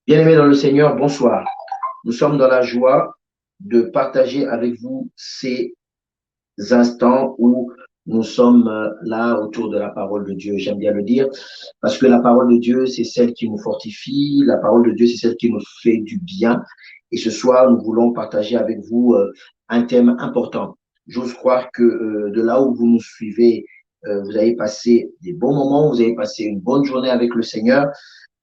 Bien-aimés dans le Seigneur, bonsoir. Nous sommes dans la joie de partager avec vous ces instants où nous sommes là autour de la parole de Dieu. J'aime bien le dire parce que la parole de Dieu, c'est celle qui nous fortifie. La parole de Dieu, c'est celle qui nous fait du bien. Et ce soir, nous voulons partager avec vous un thème important. J'ose croire que de là où vous nous suivez, vous avez passé des bons moments, vous avez passé une bonne journée avec le Seigneur.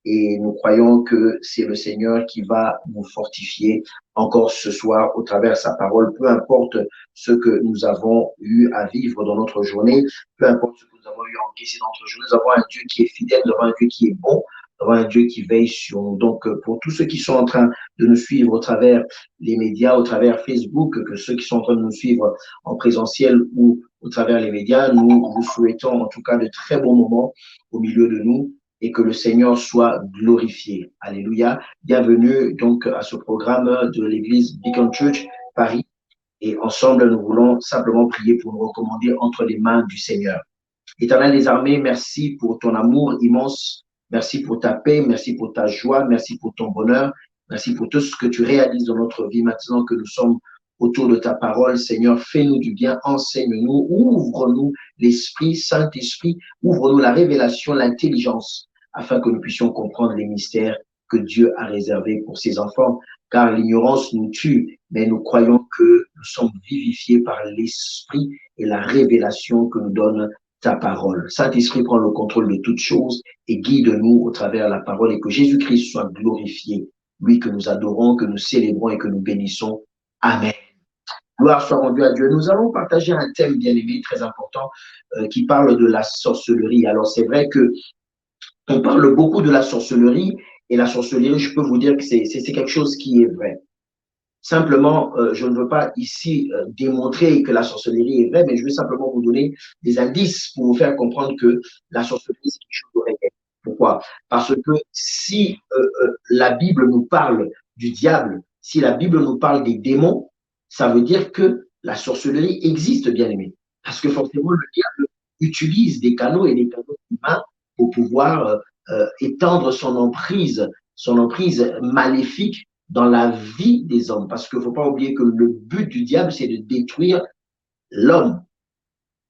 Et nous croyons que c'est le Seigneur qui va nous fortifier encore ce soir au travers de sa parole, peu importe ce que nous avons eu à vivre dans notre journée, peu importe ce que nous avons eu à encaisser dans notre journée, nous avons un Dieu qui est fidèle, nous avons un Dieu qui est bon, nous avons un Dieu qui veille sur nous. Donc, pour tous ceux qui sont en train de nous suivre au travers les médias, au travers Facebook, que ceux qui sont en train de nous suivre en présentiel ou au travers les médias, nous vous souhaitons en tout cas de très bons moments au milieu de nous et que le Seigneur soit glorifié. Alléluia. Bienvenue donc à ce programme de l'église Beacon Church Paris. Et ensemble, nous voulons simplement prier pour nous recommander entre les mains du Seigneur. Éternel des armées, merci pour ton amour immense. Merci pour ta paix. Merci pour ta joie. Merci pour ton bonheur. Merci pour tout ce que tu réalises dans notre vie maintenant que nous sommes autour de ta parole. Seigneur, fais-nous du bien, enseigne-nous, ouvre-nous l'esprit, Saint-Esprit, ouvre-nous la révélation, l'intelligence, afin que nous puissions comprendre les mystères que Dieu a réservés pour ses enfants. Car l'ignorance nous tue, mais nous croyons que nous sommes vivifiés par l'esprit et la révélation que nous donne ta parole. Saint-Esprit, prend le contrôle de toutes choses et guide-nous au travers de la parole et que Jésus-Christ soit glorifié, lui que nous adorons, que nous célébrons et que nous bénissons. Amen. Gloire soit rendue à Dieu. Nous allons partager un thème bien aimé, très important, qui parle de la sorcellerie. Alors, c'est vrai que on parle beaucoup de la sorcellerie, et la sorcellerie, je peux vous dire que c'est quelque chose qui est vrai. Simplement, je ne veux pas ici démontrer que la sorcellerie est vraie, mais je veux simplement vous donner des indices pour vous faire comprendre que la sorcellerie, c'est quelque chose de réel. Pourquoi? Parce que si la Bible nous parle du diable, si la Bible nous parle des démons, ça veut dire que la sorcellerie existe, bien aimé. Parce que forcément, le diable utilise des canaux et des canaux humains pour pouvoir étendre son emprise maléfique dans la vie des hommes. Parce qu'il ne faut pas oublier que le but du diable, c'est de détruire l'homme.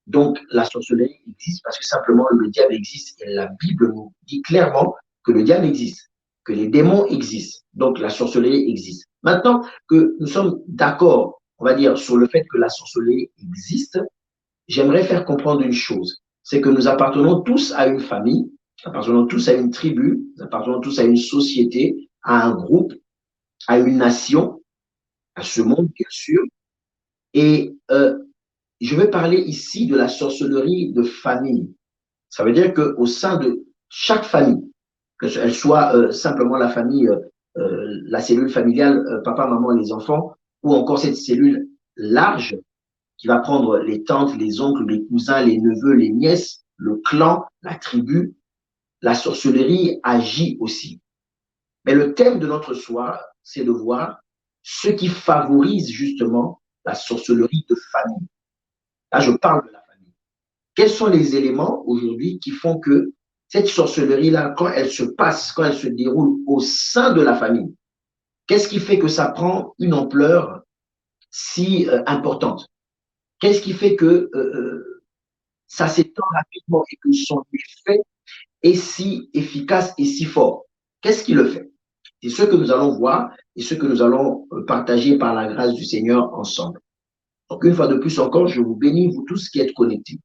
Donc, la sorcellerie existe parce que simplement le diable existe. Et la Bible nous dit clairement que le diable existe, que les démons existent. Donc, la sorcellerie existe. Maintenant que nous sommes d'accord, on va dire, sur le fait que la sorcellerie existe, j'aimerais faire comprendre une chose. C'est que nous appartenons tous à une famille, nous appartenons tous à une tribu, nous appartenons tous à une société, à un groupe, à une nation, à ce monde, bien sûr. Et je vais parler ici de la sorcellerie de famille. Ça veut dire qu'au sein de chaque famille, qu'elle soit simplement la famille, la cellule familiale, papa, maman, les enfants, ou encore cette cellule large qui va prendre les tantes, les oncles, les cousins, les neveux, les nièces, le clan, la tribu, la sorcellerie agit aussi. Mais le thème de notre soir, c'est de voir ce qui favorise justement la sorcellerie de famille. Là, je parle de la famille. Quels sont les éléments aujourd'hui qui font que cette sorcellerie-là, quand elle se passe, quand elle se déroule au sein de la famille, qu'est-ce qui fait que ça prend une ampleur si importante? Qu'est-ce qui fait que ça s'étend rapidement et que son effet est si efficace et si fort? Qu'est-ce qui le fait? C'est ce que nous allons voir et ce que nous allons partager par la grâce du Seigneur ensemble. Donc, une fois de plus encore, je vous bénis, vous tous qui êtes connectés.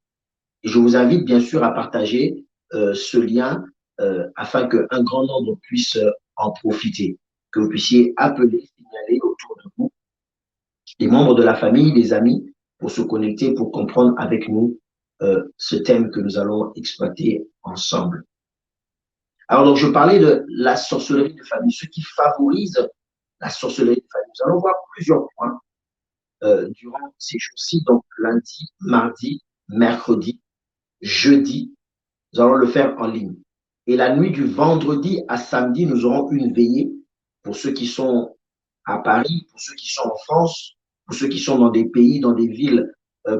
Et je vous invite bien sûr à partager ce lien afin qu'un grand nombre puisse en profiter, que vous puissiez appeler, signaler autour de vous des membres de la famille, des amis, pour se connecter, pour comprendre avec nous ce thème que nous allons exploiter ensemble. Alors, donc, je parlais de la sorcellerie de famille, ce qui favorise la sorcellerie de famille. Nous allons voir plusieurs points durant ces jours-ci, donc lundi, mardi, mercredi, jeudi. Nous allons le faire en ligne. Et la nuit du vendredi à samedi, nous aurons une veillée pour ceux qui sont à Paris, pour ceux qui sont en France, pour ceux qui sont dans des pays, dans des villes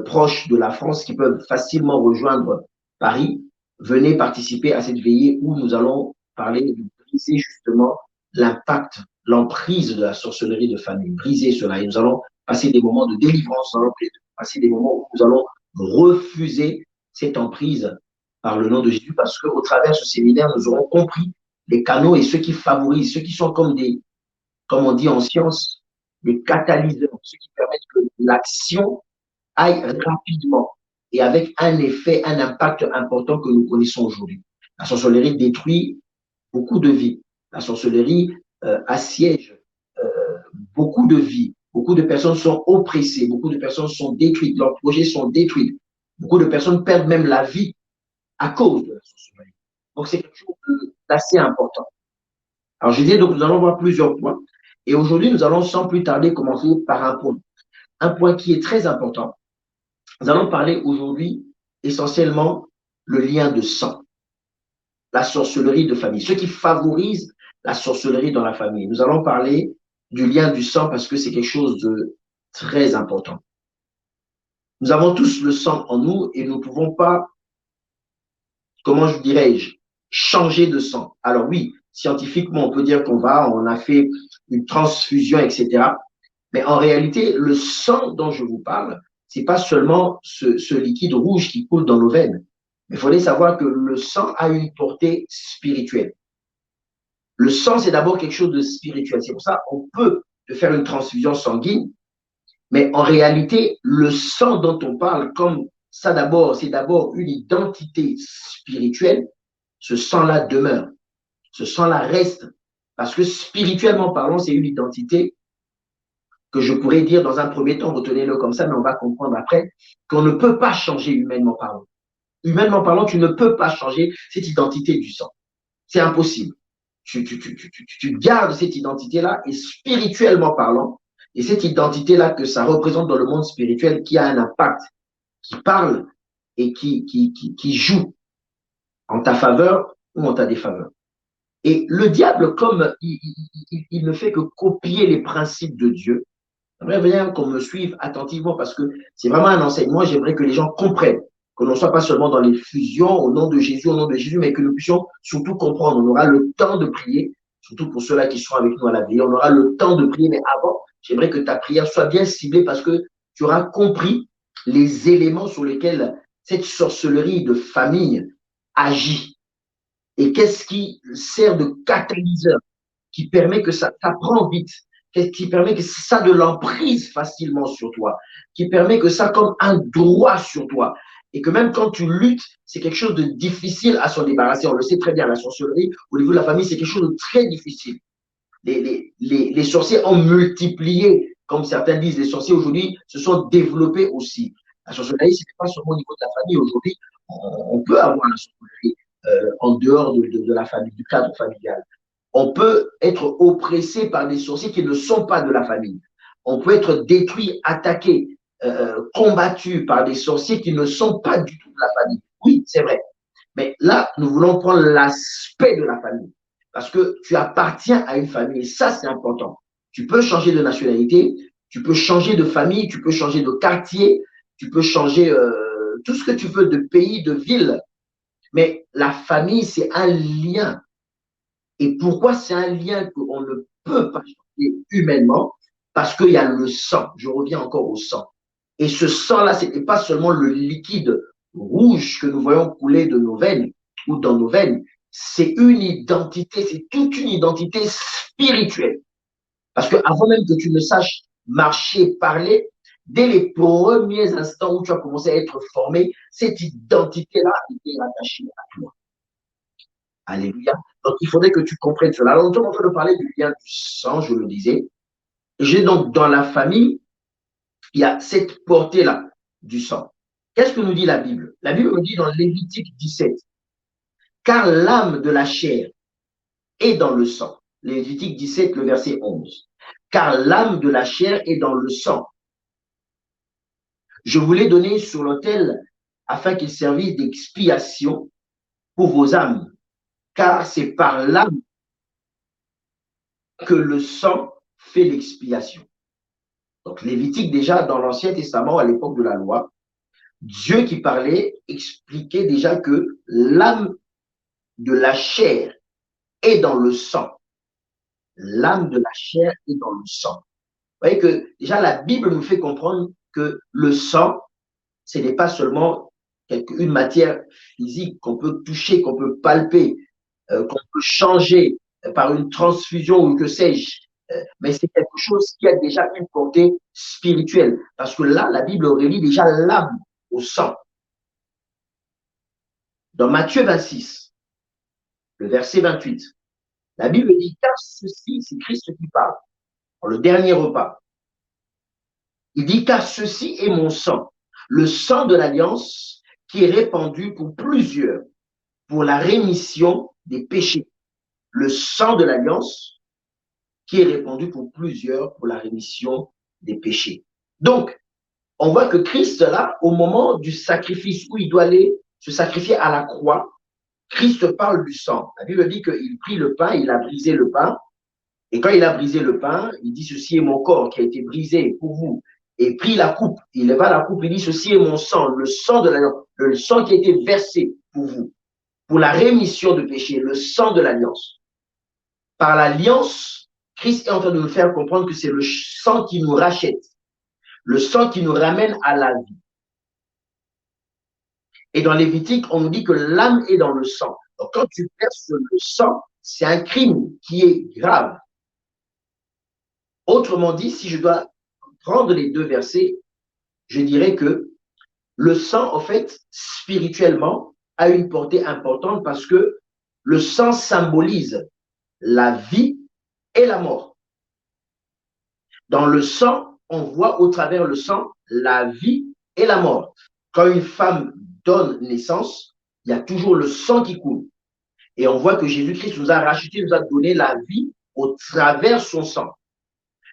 proches de la France, qui peuvent facilement rejoindre Paris. Venez participer à cette veillée où nous allons parler de briser justement l'impact, l'emprise de la sorcellerie de famille, briser cela. Et nous allons passer des moments de délivrance, nous allons passer des moments où nous allons refuser cette emprise par le nom de Jésus, parce qu'au travers de ce séminaire, nous aurons compris les canaux et ceux qui favorisent, ceux qui sont comme des, comme on dit en science, des catalyseurs, ceux qui permettent que l'action aille rapidement et avec un effet, un impact important que nous connaissons aujourd'hui. La sorcellerie détruit beaucoup de vies. La sorcellerie assiège beaucoup de vies. Beaucoup de personnes sont oppressées, beaucoup de personnes sont détruites, leurs projets sont détruits. Beaucoup de personnes perdent même la vie à cause de la sorcellerie. Donc, c'est quelque chose d'assez important. Alors, je disais, donc, nous allons voir plusieurs points. Et aujourd'hui, nous allons sans plus tarder commencer par un point. Un point qui est très important. Nous allons parler aujourd'hui essentiellement le lien de sang, la sorcellerie de famille, ce qui favorise la sorcellerie dans la famille. Nous allons parler du lien du sang parce que c'est quelque chose de très important. Nous avons tous le sang en nous et nous ne pouvons pas, comment je dirais-je, changer de sang. Alors oui, scientifiquement, on peut dire on a fait une transfusion, etc. Mais en réalité, le sang dont je vous parle, c'est pas seulement ce liquide rouge qui coule dans nos veines. Mais il faudrait savoir que le sang a une portée spirituelle. Le sang, c'est d'abord quelque chose de spirituel. C'est pour ça qu'on peut te faire une transfusion sanguine. Mais en réalité, le sang dont on parle, comme ça d'abord, c'est d'abord une identité spirituelle. Ce sang-là demeure. Ce sang-là reste. Parce que spirituellement parlant, c'est une identité que je pourrais dire dans un premier temps, retenez-le comme ça, mais on va comprendre après, qu'on ne peut pas changer humainement parlant. Humainement parlant, tu ne peux pas changer cette identité du sang. C'est impossible. Tu gardes cette identité-là et spirituellement parlant, et cette identité-là que ça représente dans le monde spirituel qui a un impact, qui parle et qui joue en ta faveur ou en ta défaveur. Et le diable, comme il ne fait que copier les principes de Dieu, j'aimerais bien qu'on me suive attentivement parce que c'est vraiment un enseignement. J'aimerais que les gens comprennent, que l'on ne soit pas seulement dans les fusions au nom de Jésus, mais que nous puissions surtout comprendre. On aura le temps de prier, surtout pour ceux-là qui sont avec nous à la veille. On aura le temps de prier, mais avant, j'aimerais que ta prière soit bien ciblée parce que tu auras compris les éléments sur lesquels cette sorcellerie de famille agit. Et qu'est-ce qui sert de catalyseur, qui permet que ça prend vite, qui permet que ça a de l'emprise facilement sur toi, qui permet que ça comme un droit sur toi. Et que même quand tu luttes, c'est quelque chose de difficile à s'en débarrasser. On le sait très bien, la sorcellerie, au niveau de la famille, c'est quelque chose de très difficile. Les sorciers ont multiplié, comme certains disent, les sorciers aujourd'hui se sont développés aussi. La sorcellerie, ce n'est pas seulement au niveau de la famille. Aujourd'hui, on peut avoir la sorcellerie en dehors de la famille, du cadre familial. On peut être oppressé par des sorciers qui ne sont pas de la famille. On peut être détruit, attaqué, combattu par des sorciers qui ne sont pas du tout de la famille. Oui, c'est vrai. Mais là, nous voulons prendre l'aspect de la famille. Parce que tu appartiens à une famille. Et ça, c'est important. Tu peux changer de nationalité, tu peux changer de famille, tu peux changer de quartier, tu peux changer tout ce que tu veux de pays, de ville. Mais la famille, c'est un lien. Et pourquoi c'est un lien qu'on ne peut pas changer humainement? Parce qu'il y a le sang. Je reviens encore au sang. Et ce sang-là, ce n'est pas seulement le liquide rouge que nous voyons couler de nos veines ou dans nos veines. C'est une identité, c'est toute une identité spirituelle. Parce que avant même que tu ne saches marcher, parler, dès les premiers instants où tu as commencé à être formé, cette identité-là était rattachée à toi. Alléluia. Donc, il faudrait que tu comprennes cela. Alors, nous sommes en train de parler du lien du sang, je le disais. J'ai donc dans la famille, il y a cette portée-là. du sang. Qu'est-ce que nous dit la Bible? La Bible nous dit dans Lévitique 17, car l'âme de la chair est dans le sang. Lévitique 17, le verset 11. Car l'âme de la chair est dans le sang. Je vous l'ai donné sur l'autel afin qu'il servisse d'expiation pour vos âmes, car c'est par l'âme que le sang fait l'expiation. Donc, Lévitique, déjà dans l'Ancien Testament, à l'époque de la loi, Dieu qui parlait expliquait déjà que l'âme de la chair est dans le sang. L'âme de la chair est dans le sang. Vous voyez que déjà la Bible nous fait comprendre que le sang, ce n'est pas seulement une matière physique qu'on peut toucher, qu'on peut palper, qu'on peut changer par une transfusion ou que sais-je, mais c'est quelque chose qui a déjà une portée spirituelle. Parce que là, la Bible relie déjà l'âme au sang. Dans Matthieu 26, le verset 28, la Bible dit, car ceci, c'est Christ qui parle, dans le dernier repas. Il dit, car ceci est mon sang, le sang de l'alliance qui est répandu pour plusieurs, pour la rémission des péchés. Le sang de l'alliance qui est répandu pour plusieurs, pour la rémission des péchés. Donc, on voit que Christ, là, au moment du sacrifice où il doit aller se sacrifier à la croix, Christ parle du sang. La Bible dit qu'il prit le pain, il a brisé le pain, et quand il a brisé le pain, il dit, ceci est mon corps qui a été brisé pour vous. Et prit la coupe, il leva la coupe, il dit, ceci est mon sang, le sang de l'alliance, le sang qui a été versé pour vous, pour la rémission de péché, le sang de l'alliance. Par l'alliance, Christ est en train de nous faire comprendre que c'est le sang qui nous rachète, le sang qui nous ramène à la vie. Et dans Lévitique, on nous dit que l'âme est dans le sang. Donc quand tu verses le sang, c'est un crime qui est grave. Autrement dit, si je dois prendre les deux versets, je dirais que le sang, en fait, spirituellement, a une portée importante parce que le sang symbolise la vie et la mort. Dans le sang, on voit au travers le sang la vie et la mort. Quand une femme donne naissance, il y a toujours le sang qui coule. Et on voit que Jésus-Christ nous a racheté, nous a donné la vie au travers son sang.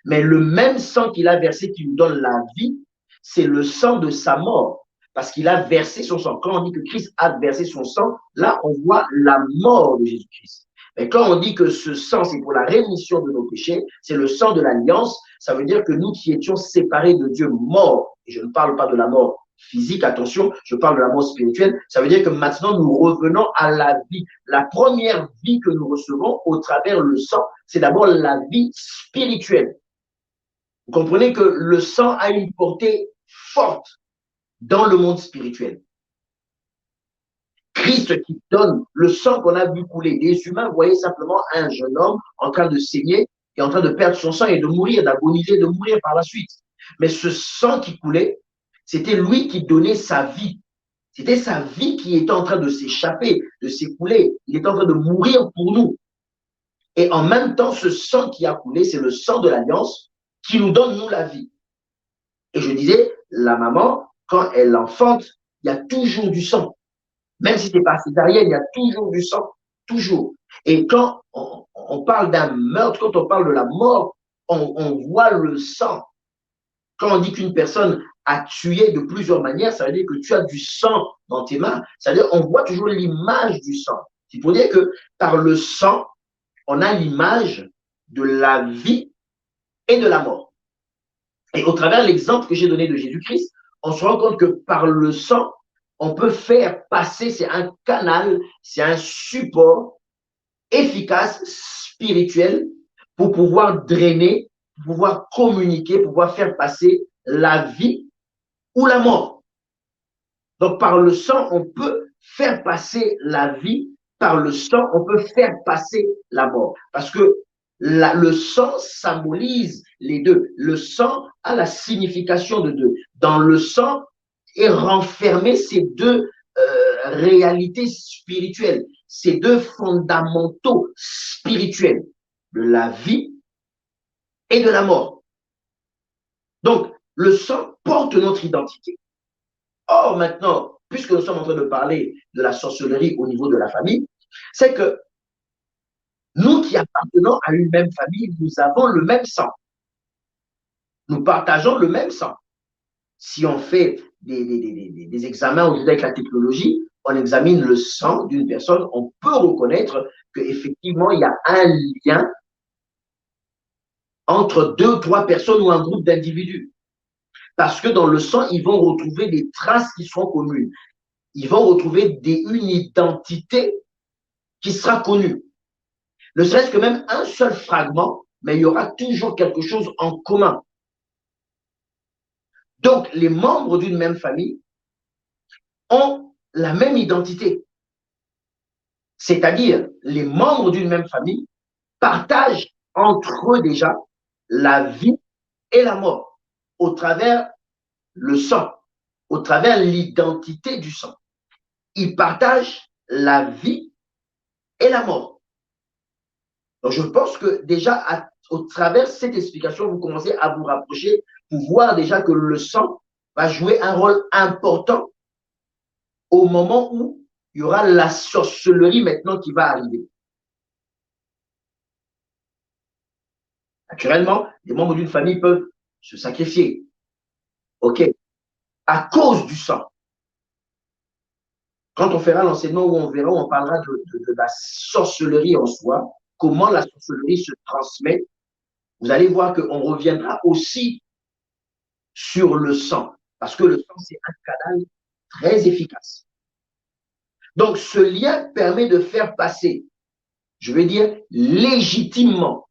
Mais le même sang qu'il a versé, qui nous donne la vie, c'est le sang de sa mort. Parce qu'il a versé son sang. Quand on dit que Christ a versé son sang, là, on voit la mort de Jésus-Christ. Mais quand on dit que ce sang, c'est pour la rémission de nos péchés, c'est le sang de l'alliance, ça veut dire que nous qui étions séparés de Dieu, morts, et je ne parle pas de la mort physique, attention, je parle de la mort spirituelle, ça veut dire que maintenant nous revenons à la vie. La première vie que nous recevons au travers le sang, c'est d'abord la vie spirituelle. Vous comprenez que le sang a une portée forte dans le monde spirituel. Christ qui donne le sang qu'on a vu couler. Les humains voyaient simplement un jeune homme en train de saigner et en train de perdre son sang et de mourir, d'agoniser, de mourir par la suite. Mais ce sang qui coulait, c'était lui qui donnait sa vie. C'était sa vie qui était en train de s'échapper, de s'écouler. Il était en train de mourir pour nous. Et en même temps, ce sang qui a coulé, c'est le sang de l'alliance qui nous donne, nous, la vie. Et je disais, la maman, quand elle enfante, il y a toujours du sang. Même si ce n'est pas césarienne, il y a toujours du sang. Toujours. Et quand on parle d'un meurtre, quand on parle de la mort, on voit le sang. Quand on dit qu'une personne a tué de plusieurs manières, ça veut dire que tu as du sang dans tes mains. Ça veut dire qu'on voit toujours l'image du sang. C'est pour dire que par le sang, on a l'image de la vie et de la mort. Et au travers de l'exemple que j'ai donné de Jésus-Christ, on se rend compte que par le sang, on peut faire passer, c'est un canal, c'est un support efficace, spirituel, pour pouvoir drainer, pour pouvoir communiquer, pour pouvoir faire passer la vie ou la mort. Donc par le sang, on peut faire passer la vie, par le sang, on peut faire passer la mort. Parce que le sang symbolise les deux. Le sang a la signification de deux. Dans le sang est renfermé ces deux réalités spirituelles, ces deux fondamentaux spirituels de la vie et de la mort. Donc, le sang porte notre identité. Or, maintenant, puisque nous sommes en train de parler de la sorcellerie au niveau de la famille, c'est que nous qui appartenons à une même famille, nous avons le même sang. Nous partageons le même sang. Si on fait des examens aujourd'hui avec la technologie, on examine le sang d'une personne, on peut reconnaître qu'effectivement, il y a un lien entre deux ou trois personnes ou un groupe d'individus. Parce que dans le sang, ils vont retrouver des traces qui seront communes. Ils vont retrouver une identité qui sera connue. Ne serait-ce que même un seul fragment, mais il y aura toujours quelque chose en commun. Donc, les membres d'une même famille ont la même identité. C'est-à-dire, les membres d'une même famille partagent entre eux déjà la vie et la mort au travers le sang, au travers l'identité du sang. Ils partagent la vie et la mort. Donc, je pense que déjà, au travers de cette explication, vous commencez à vous rapprocher pour voir déjà que le sang va jouer un rôle important au moment où il y aura la sorcellerie maintenant qui va arriver. Naturellement, les membres d'une famille peuvent se sacrifier. OK? À cause du sang. Quand on fera l'enseignement où on verra, où on parlera de la sorcellerie en soi, comment la sorcellerie se transmet, vous allez voir qu'on reviendra aussi sur le sang. Parce que le sang, c'est un canal très efficace. Donc, ce lien permet de faire passer, je veux dire, légitimement,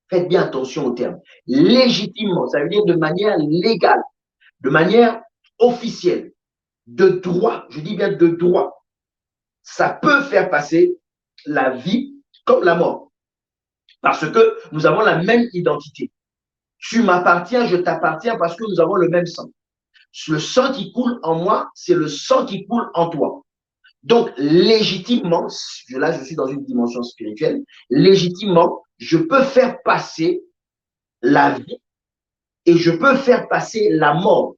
faites bien attention au terme, légitimement, ça veut dire de manière légale, de manière officielle, de droit, je dis bien de droit, ça peut faire passer la vie comme la mort. Parce que nous avons la même identité. Tu m'appartiens, je t'appartiens parce que nous avons le même sang. Le sang qui coule en moi, c'est le sang qui coule en toi. Donc, légitimement, là je suis dans une dimension spirituelle, légitimement, je peux faire passer la vie et je peux faire passer la mort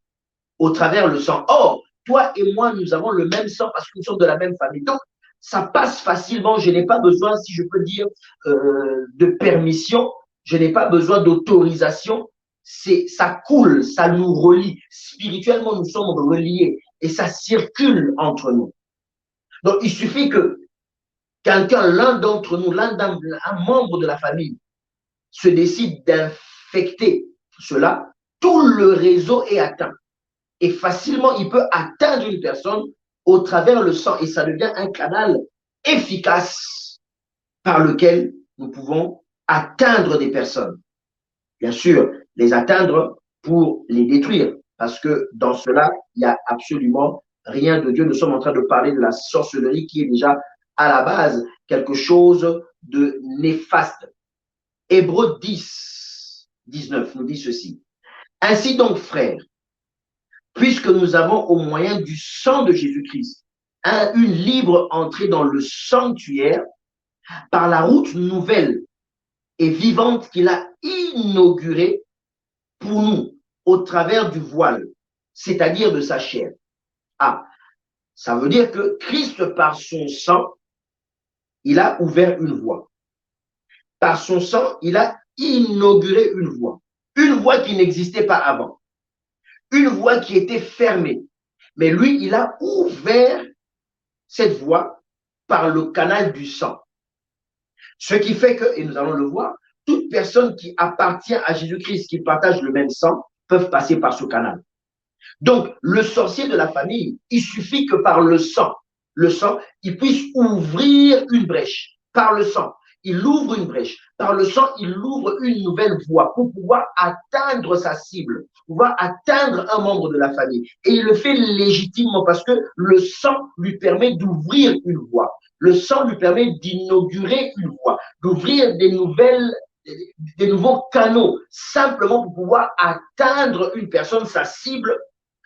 au travers le sang. Or, toi et moi, nous avons le même sang parce que nous sommes de la même famille. Donc, ça passe facilement. Je n'ai pas besoin, si je peux dire, de permission. Je n'ai pas besoin d'autorisation. Ça coule, ça nous relie. Spirituellement, nous sommes reliés et ça circule entre nous. Donc, il suffit que quelqu'un, l'un d'entre nous, un membre de la famille, se décide d'infecter cela, tout le réseau est atteint. Et facilement, il peut atteindre une personne au travers le sang et ça devient un canal efficace par lequel nous pouvons atteindre des personnes. Bien sûr, les atteindre pour les détruire parce que dans cela, il n'y a absolument rien de Dieu. Nous sommes en train de parler de la sorcellerie qui est déjà à la base quelque chose de néfaste. Hébreux 10, 19 nous dit ceci. Ainsi donc, frères, puisque nous avons au moyen du sang de Jésus-Christ une libre entrée dans le sanctuaire par la route nouvelle et vivante qu'il a inaugurée pour nous au travers du voile, c'est-à-dire de sa chair. Ah, ça veut dire que Christ, par son sang, il a ouvert une voie. Par son sang, il a inauguré une voie qui n'existait pas avant, une voie qui était fermée. Mais lui, il a ouvert cette voie par le canal du sang. Ce qui fait que, et nous allons le voir, toute personne qui appartient à Jésus-Christ, qui partage le même sang, peuvent passer par ce canal. Donc, le sorcier de la famille, il suffit que par le sang, il puisse ouvrir une brèche. Par le sang, il ouvre une brèche. Par le sang, il ouvre une nouvelle voie pour pouvoir atteindre sa cible, pouvoir atteindre un membre de la famille. Et il le fait légitimement parce que le sang lui permet d'ouvrir une voie. Le sang lui permet d'inaugurer une voie, d'ouvrir des nouveaux canaux, simplement pour pouvoir atteindre une personne, sa cible,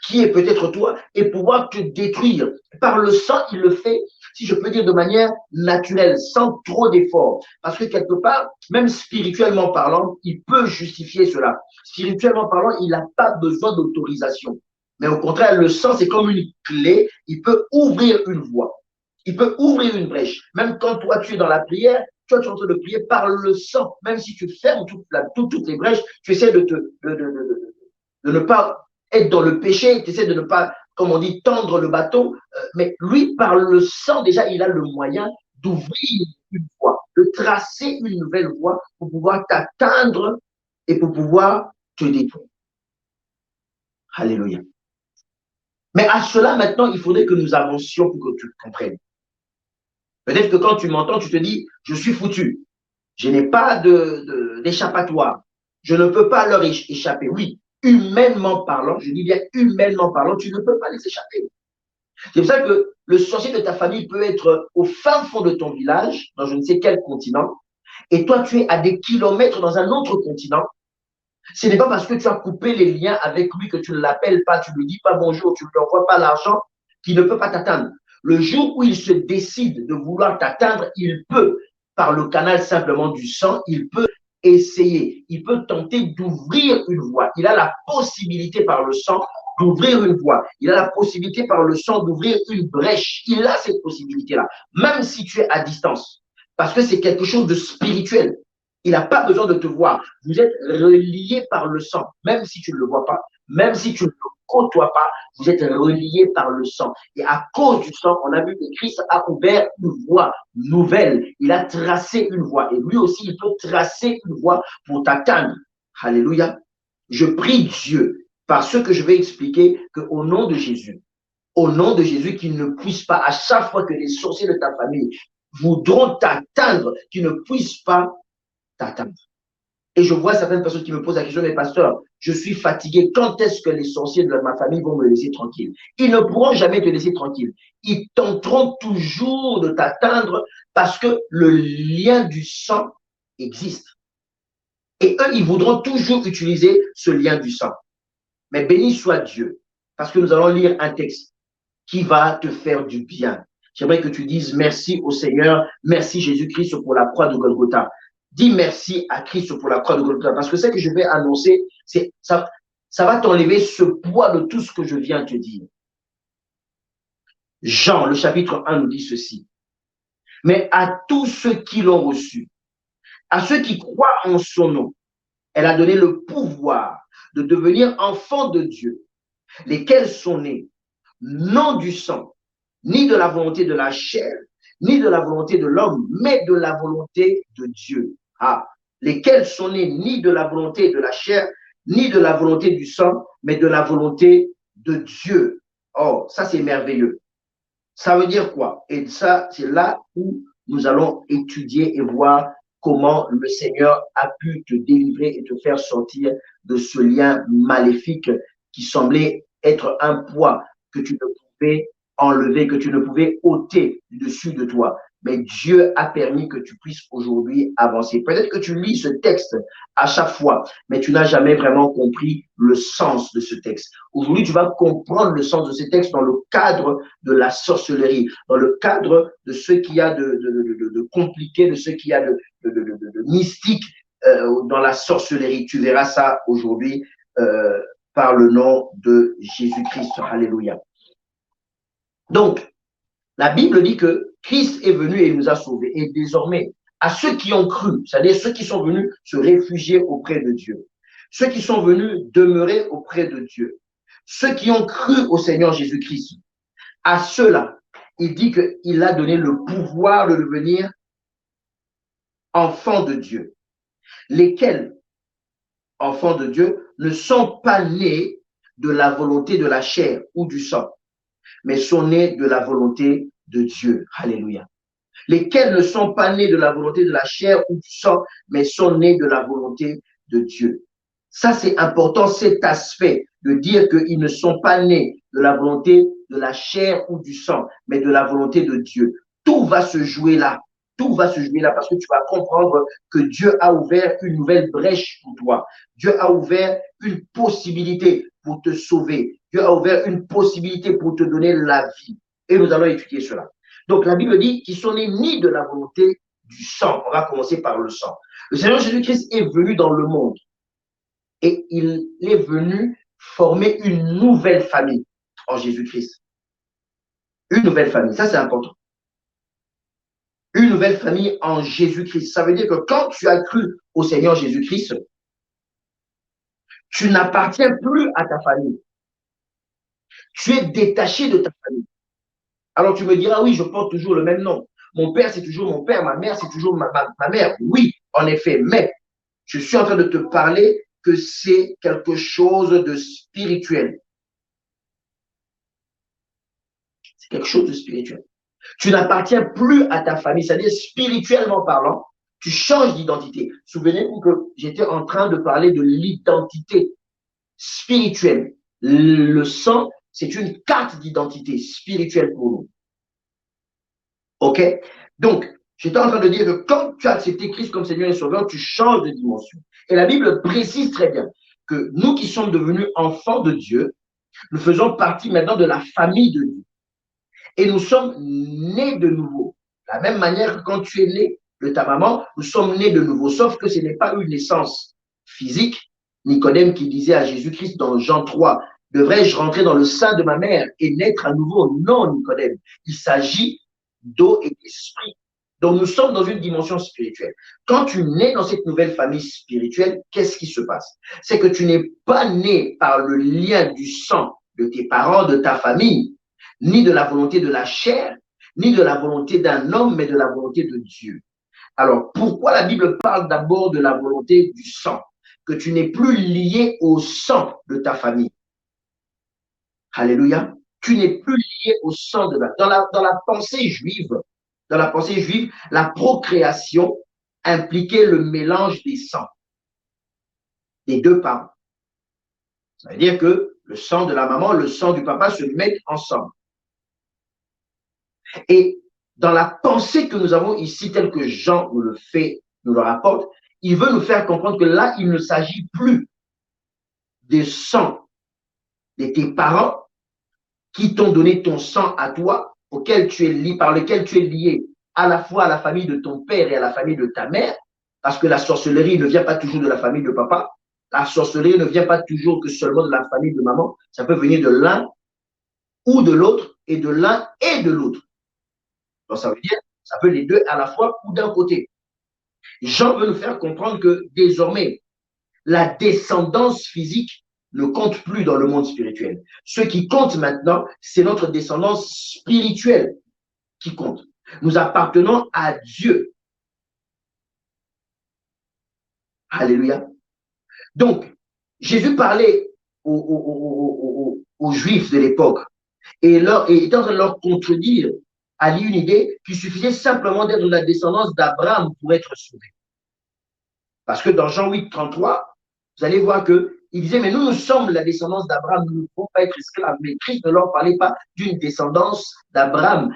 qui est peut-être toi, et pouvoir te détruire. Par le sang, il le fait, si je peux dire, de manière naturelle, sans trop d'efforts. Parce que quelque part, même spirituellement parlant, il peut justifier cela. Spirituellement parlant, il n'a pas besoin d'autorisation. Mais au contraire, le sang, c'est comme une clé. Il peut ouvrir une voie. Il peut ouvrir une brèche. Même quand toi, tu es dans la prière, toi, tu es en train de prier par le sang. Même si tu fermes toutes les brèches, tu essaies de ne pas être dans le péché, tu essaies de ne pas, comme on dit, tendre le bâton. Mais lui, par le sang, déjà, il a le moyen d'ouvrir une voie, de tracer une nouvelle voie pour pouvoir t'atteindre et pour pouvoir te détruire. Alléluia. Mais à cela, maintenant, il faudrait que nous avancions pour que tu comprennes. Peut-être que quand tu m'entends, tu te dis, je suis foutu. Je n'ai pas d'échappatoire. Je ne peux pas leur échapper. Oui, humainement parlant, je dis bien humainement parlant, tu ne peux pas les échapper. C'est pour ça que le sorcier de ta famille peut être au fin fond de ton village, dans je ne sais quel continent, et toi, tu es à des kilomètres dans un autre continent. Ce n'est pas parce que tu as coupé les liens avec lui que tu ne l'appelles pas, tu ne lui dis pas bonjour, tu ne lui envoies pas l'argent, qu'il ne peut pas t'atteindre. Le jour où il se décide de vouloir t'atteindre, il peut, par le canal simplement du sang, il peut essayer, il peut tenter d'ouvrir une voie. Il a la possibilité par le sang d'ouvrir une voie. Il a la possibilité par le sang d'ouvrir une brèche. Il a cette possibilité-là, même si tu es à distance, parce que c'est quelque chose de spirituel. Il n'a pas besoin de te voir. Vous êtes reliés par le sang, même si tu ne le vois pas, même si tu ne le côtoies pas, vous êtes reliés par le sang. Et à cause du sang, on a vu que Christ a ouvert une voie nouvelle. Il a tracé une voie. Et lui aussi, il peut tracer une voie pour t'atteindre. Alléluia. Je prie Dieu, par ce que je vais expliquer, qu'au nom de Jésus, qu'il ne puisse pas, à chaque fois que les sorciers de ta famille voudront t'atteindre, qu'ils ne puissent pas t'atteindre. Et je vois certaines personnes qui me posent la question, mais pasteur, je suis fatigué. Quand est-ce que les sorciers de ma famille vont me laisser tranquille? Ils ne pourront jamais te laisser tranquille. Ils tenteront toujours de t'atteindre parce que le lien du sang existe. Et eux, ils voudront toujours utiliser ce lien du sang. Mais béni soit Dieu, parce que nous allons lire un texte qui va te faire du bien. J'aimerais que tu dises merci au Seigneur, merci Jésus-Christ pour la croix de Golgotha. Dis merci à Christ pour la croix de Golgotha, parce que ce que je vais annoncer, ça va t'enlever ce poids de tout ce que je viens te dire. Jean, le chapitre 1 nous dit ceci. Mais à tous ceux qui l'ont reçu, à ceux qui croient en son nom, elle a donné le pouvoir de devenir enfants de Dieu, lesquels sont nés, non du sang, ni de la volonté de la chair, ni de la volonté de l'homme, mais de la volonté de Dieu. Ah, lesquels sont nés ni de la volonté de la chair, ni de la volonté du sang, mais de la volonté de Dieu. Oh, ça c'est merveilleux. Ça veut dire quoi? Et ça, c'est là où nous allons étudier et voir comment le Seigneur a pu te délivrer et te faire sortir de ce lien maléfique qui semblait être un poids que tu ne pouvais enlever, que tu ne pouvais ôter dessus de toi. Mais Dieu a permis que tu puisses aujourd'hui avancer. Peut-être que tu lis ce texte à chaque fois, mais tu n'as jamais vraiment compris le sens de ce texte. Aujourd'hui, tu vas comprendre le sens de ce texte dans le cadre de la sorcellerie, dans le cadre de ce qu'il y a de compliqué, de ce qu'il y a de mystique dans la sorcellerie. Tu verras ça aujourd'hui par le nom de Jésus-Christ. Alléluia. Donc, la Bible dit que Christ est venu et il nous a sauvés. Et désormais, à ceux qui ont cru, c'est-à-dire ceux qui sont venus se réfugier auprès de Dieu, ceux qui sont venus demeurer auprès de Dieu, ceux qui ont cru au Seigneur Jésus-Christ, à ceux-là, il dit qu'il a donné le pouvoir de devenir enfants de Dieu, lesquels, enfants de Dieu, ne sont pas nés de la volonté de la chair ou du sang, mais sont nés de la volonté de Dieu. Alléluia. Lesquels ne sont pas nés de la volonté de la chair ou du sang, mais sont nés de la volonté de Dieu. Ça, c'est important, cet aspect de dire qu'ils ne sont pas nés de la volonté de la chair ou du sang, mais de la volonté de Dieu. Tout va se jouer là. Tout va se jouer là parce que tu vas comprendre que Dieu a ouvert une nouvelle brèche pour toi. Dieu a ouvert une possibilité pour te sauver. Dieu a ouvert une possibilité pour te donner la vie. Et nous allons étudier cela. Donc la Bible dit qu'ils sont nés ni de la volonté du sang. On va commencer par le sang. Le Seigneur Jésus-Christ est venu dans le monde et il est venu former une nouvelle famille en Jésus-Christ. Une nouvelle famille, ça c'est important. Une nouvelle famille en Jésus-Christ. Ça veut dire que quand tu as cru au Seigneur Jésus-Christ, tu n'appartiens plus à ta famille. Tu es détaché de ta famille. Alors tu me diras, oui, je porte toujours le même nom. Mon père, c'est toujours mon père, ma mère, c'est toujours ma mère. Oui, en effet, mais je suis en train de te parler que c'est quelque chose de spirituel. C'est quelque chose de spirituel. Tu n'appartiens plus à ta famille, c'est-à-dire spirituellement parlant, tu changes d'identité. Souvenez-vous que j'étais en train de parler de l'identité spirituelle. Le sang, c'est une carte d'identité spirituelle pour nous. OK? Donc, j'étais en train de dire que quand tu as accepté Christ comme Seigneur et Sauveur, tu changes de dimension. Et la Bible précise très bien que nous qui sommes devenus enfants de Dieu, nous faisons partie maintenant de la famille de Dieu. Et nous sommes nés de nouveau. De la même manière que quand tu es né de ta maman, nous sommes nés de nouveau. Sauf que ce n'est pas une naissance physique. Nicodème qui disait à Jésus-Christ dans Jean 3, devrais-je rentrer dans le sein de ma mère et naître à nouveau? Non, Nicodème. Il s'agit d'eau et d'esprit. Donc nous sommes dans une dimension spirituelle. Quand tu nais dans cette nouvelle famille spirituelle, qu'est-ce qui se passe? C'est que tu n'es pas né par le lien du sang de tes parents, de ta famille, ni de la volonté de la chair, ni de la volonté d'un homme, mais de la volonté de Dieu. Alors, pourquoi la Bible parle d'abord de la volonté du sang? Que tu n'es plus lié au sang de ta famille. Alléluia. Tu n'es plus lié au sang de dans la pensée juive. Dans la pensée juive, la procréation impliquait le mélange des sangs des deux parents. Ça veut dire que le sang de la maman, le sang du papa se mettent ensemble. Et dans la pensée que nous avons ici, telle que Jean nous le fait, nous le rapporte, il veut nous faire comprendre que là, il ne s'agit plus des sang de tes parents qui t'ont donné ton sang à toi, auquel tu es lié, par lequel tu es lié à la fois à la famille de ton père et à la famille de ta mère, parce que la sorcellerie ne vient pas toujours de la famille de papa, la sorcellerie ne vient pas toujours que seulement de la famille de maman, ça peut venir de l'un ou de l'autre, et de l'un et de l'autre. Donc ça veut dire, ça peut les deux à la fois ou d'un côté. Jean veut nous faire comprendre que désormais, la descendance physique ne compte plus dans le monde spirituel. Ce qui compte maintenant, c'est notre descendance spirituelle qui compte. Nous appartenons à Dieu. Alléluia. Donc, Jésus parlait aux Juifs de l'époque et était en train de leur contredire à une idée qu'il suffisait simplement d'être de la descendance d'Abraham pour être sauvé. Parce que dans Jean 8, 33, vous allez voir qu'il disait, mais nous sommes la descendance d'Abraham, nous ne pouvons pas être esclaves. Mais Christ ne leur parlait pas d'une descendance d'Abraham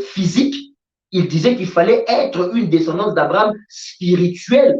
physique. Il disait qu'il fallait être une descendance d'Abraham spirituelle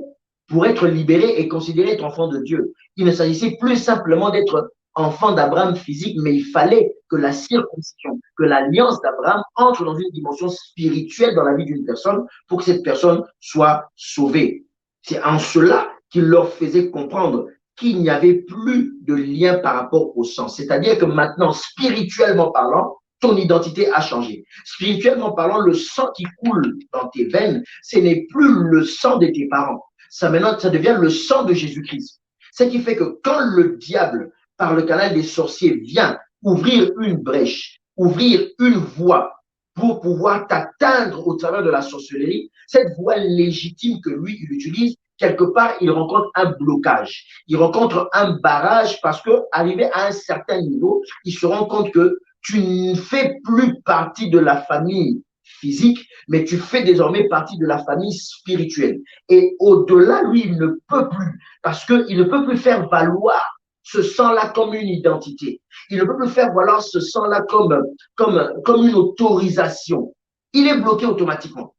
pour être libéré et considéré être enfant de Dieu. Il ne s'agissait plus simplement d'être enfant d'Abraham physique, mais il fallait que la circoncision, que l'alliance d'Abraham entre dans une dimension spirituelle dans la vie d'une personne pour que cette personne soit sauvée. C'est en cela qu'il leur faisait comprendre qu'il n'y avait plus de lien par rapport au sang. C'est-à-dire que maintenant, spirituellement parlant, ton identité a changé. Spirituellement parlant, le sang qui coule dans tes veines, ce n'est plus le sang de tes parents. Ça maintenant, ça devient le sang de Jésus-Christ. Ce qui fait que quand le diable, par le canal des sorciers, vient ouvrir une brèche, ouvrir une voie pour pouvoir t'atteindre au travers de la sorcellerie, cette voie légitime que lui, il utilise, quelque part, il rencontre un blocage. Il rencontre un barrage parce que, arrivé à un certain niveau, il se rend compte que tu ne fais plus partie de la famille physique, mais tu fais désormais partie de la famille spirituelle. Et au-delà, lui, il ne peut plus, parce qu'il ne peut plus faire valoir ce sang-là comme une identité. Il ne peut plus faire valoir ce sang-là comme une autorisation. Il est bloqué automatiquement.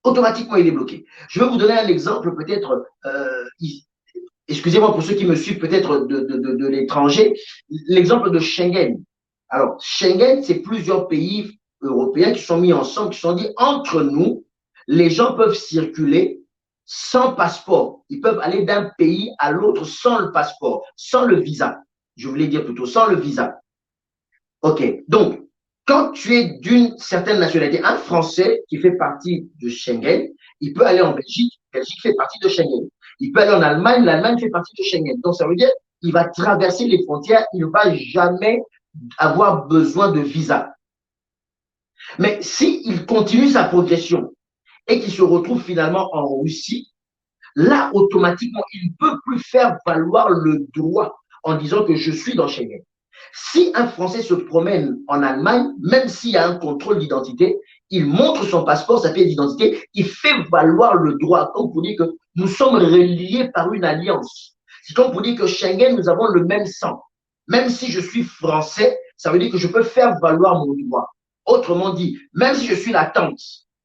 Automatiquement, il est bloqué. Je vais vous donner un exemple peut-être, excusez-moi pour ceux qui me suivent peut-être de l'étranger, l'exemple de Schengen. Alors, Schengen, c'est plusieurs pays européens qui sont mis ensemble, qui se sont dit, entre nous, les gens peuvent circuler sans passeport. Ils peuvent aller d'un pays à l'autre sans le passeport, sans le visa. Je voulais dire plutôt sans le visa. OK. Donc, quand tu es d'une certaine nationalité, un Français qui fait partie de Schengen, il peut aller en Belgique. Belgique fait partie de Schengen. Il peut aller en Allemagne. L'Allemagne fait partie de Schengen. Donc, ça veut dire qu'il va traverser les frontières. Il ne va jamais avoir besoin de visa. Mais s'il continue sa progression et qu'il se retrouve finalement en Russie, là, automatiquement, il ne peut plus faire valoir le droit en disant que je suis dans Schengen. Si un Français se promène en Allemagne, même s'il y a un contrôle d'identité, il montre son passeport, sa pièce d'identité, il fait valoir le droit, comme pour dire que nous sommes reliés par une alliance. C'est comme pour dire que Schengen, nous avons le même sang. Même si je suis français, ça veut dire que je peux faire valoir mon droit. Autrement dit, même si je suis la tante,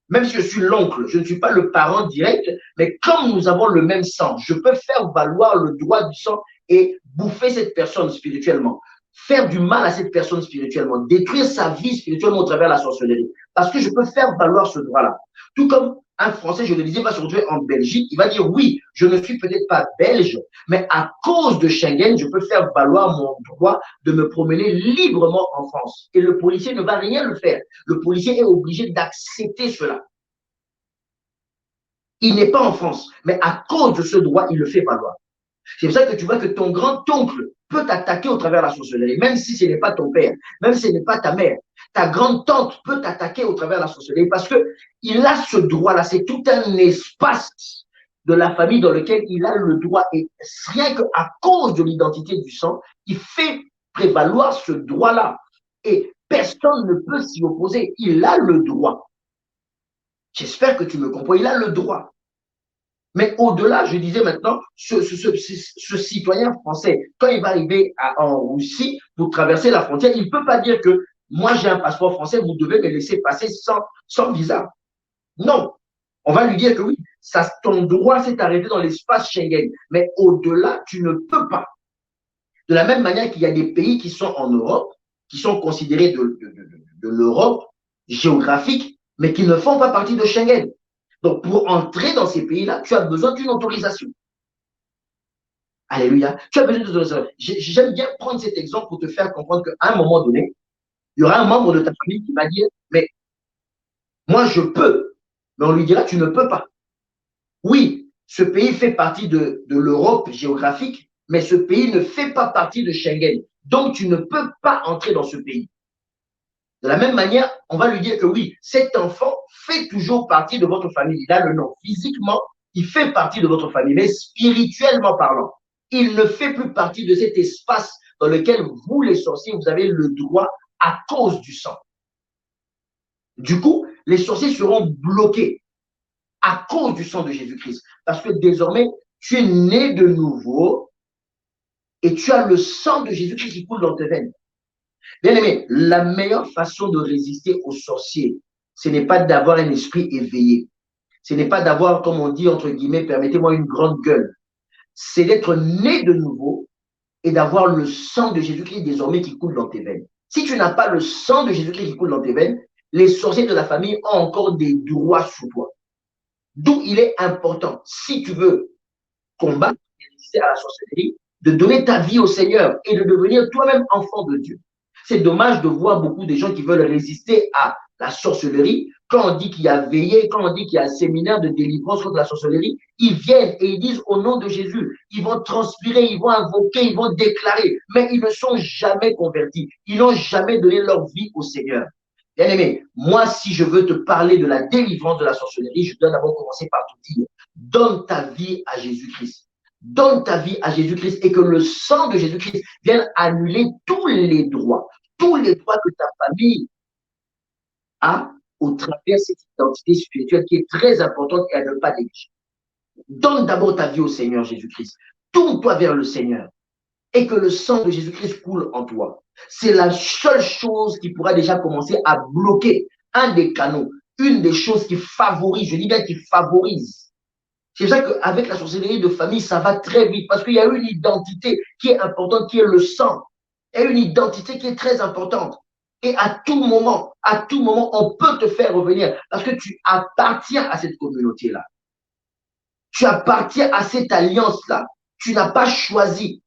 même si je suis l'oncle, je ne suis pas le parent direct, mais comme nous avons le même sang, je peux faire valoir le droit du sang et bouffer cette personne spirituellement, faire du mal à cette personne spirituellement, détruire sa vie spirituellement au travers de la sorcellerie. Parce que je peux faire valoir ce droit-là. Tout comme un Français, je le disais, va se retrouver en Belgique, il va dire oui, je ne suis peut-être pas belge, mais à cause de Schengen, je peux faire valoir mon droit de me promener librement en France. Et le policier ne va rien le faire. Le policier est obligé d'accepter cela. Il n'est pas en France, mais à cause de ce droit, il le fait valoir. C'est pour ça que tu vois que ton grand-oncle peut t'attaquer au travers de la sorcellerie, même si ce n'est pas ton père, même si ce n'est pas ta mère. Ta grande-tante peut t'attaquer au travers de la sorcellerie parce qu'il a ce droit-là. C'est tout un espace de la famille dans lequel il a le droit. Et rien qu'à cause de l'identité du sang, il fait prévaloir ce droit-là. Et personne ne peut s'y opposer. Il a le droit. J'espère que tu me comprends. Il a le droit. Mais au-delà, je disais maintenant, ce citoyen français, quand il va arriver en Russie pour traverser la frontière, il ne peut pas dire que moi j'ai un passeport français, vous devez me laisser passer sans visa. Non, on va lui dire que oui, ton droit s'est arrêté dans l'espace Schengen. Mais au-delà, tu ne peux pas. De la même manière qu'il y a des pays qui sont en Europe, qui sont considérés de l'Europe géographique, mais qui ne font pas partie de Schengen. Donc, pour entrer dans ces pays-là, tu as besoin d'une autorisation. Alléluia. Tu as besoin d'une autorisation. J'aime bien prendre cet exemple pour te faire comprendre qu'à un moment donné, il y aura un membre de ta famille qui va dire, mais moi, je peux. Mais on lui dira, tu ne peux pas. Oui, ce pays fait partie de l'Europe géographique, mais ce pays ne fait pas partie de Schengen. Donc, tu ne peux pas entrer dans ce pays. De la même manière, on va lui dire que oui, cet enfant fait toujours partie de votre famille. Il a le nom. Physiquement, il fait partie de votre famille, mais spirituellement parlant, il ne fait plus partie de cet espace dans lequel vous, les sorciers, vous avez le droit à cause du sang. Du coup, les sorciers seront bloqués à cause du sang de Jésus-Christ. Parce que désormais, tu es né de nouveau et tu as le sang de Jésus-Christ qui coule dans tes veines. Bien aimé, la meilleure façon de résister aux sorciers, ce n'est pas d'avoir un esprit éveillé. Ce n'est pas d'avoir, comme on dit, entre guillemets, permettez-moi une grande gueule. C'est d'être né de nouveau et d'avoir le sang de Jésus-Christ désormais qui coule dans tes veines. Si tu n'as pas le sang de Jésus-Christ qui coule dans tes veines, les sorciers de la famille ont encore des droits sur toi. D'où il est important, si tu veux combattre et résister à la sorcellerie, de donner ta vie au Seigneur et de devenir toi-même enfant de Dieu. C'est dommage de voir beaucoup de gens qui veulent résister à la sorcellerie. Quand on dit qu'il y a veillé, quand on dit qu'il y a un séminaire de délivrance contre la sorcellerie, ils viennent et ils disent au nom de Jésus, ils vont transpirer, ils vont invoquer, ils vont déclarer, mais ils ne sont jamais convertis. Ils n'ont jamais donné leur vie au Seigneur. Bien aimé, moi, si je veux te parler de la délivrance de la sorcellerie, je dois d'abord commencer par te dire, donne ta vie à Jésus-Christ. Donne ta vie à Jésus-Christ et que le sang de Jésus-Christ vienne annuler tous les droits que ta famille a au travers de cette identité spirituelle qui est très importante et à ne pas négliger. Donne d'abord ta vie au Seigneur Jésus-Christ. Tourne-toi vers le Seigneur et que le sang de Jésus-Christ coule en toi. C'est la seule chose qui pourra déjà commencer à bloquer un des canaux, une des choses qui favorise, je dis bien qui favorise. C'est ça qu'avec la sorcellerie de famille, ça va très vite parce qu'il y a une identité qui est importante, qui est le sang. Il y a une identité qui est très importante. Et à tout moment, on peut te faire revenir parce que tu appartiens à cette communauté-là. Tu appartiens à cette alliance-là. Tu n'as pas choisi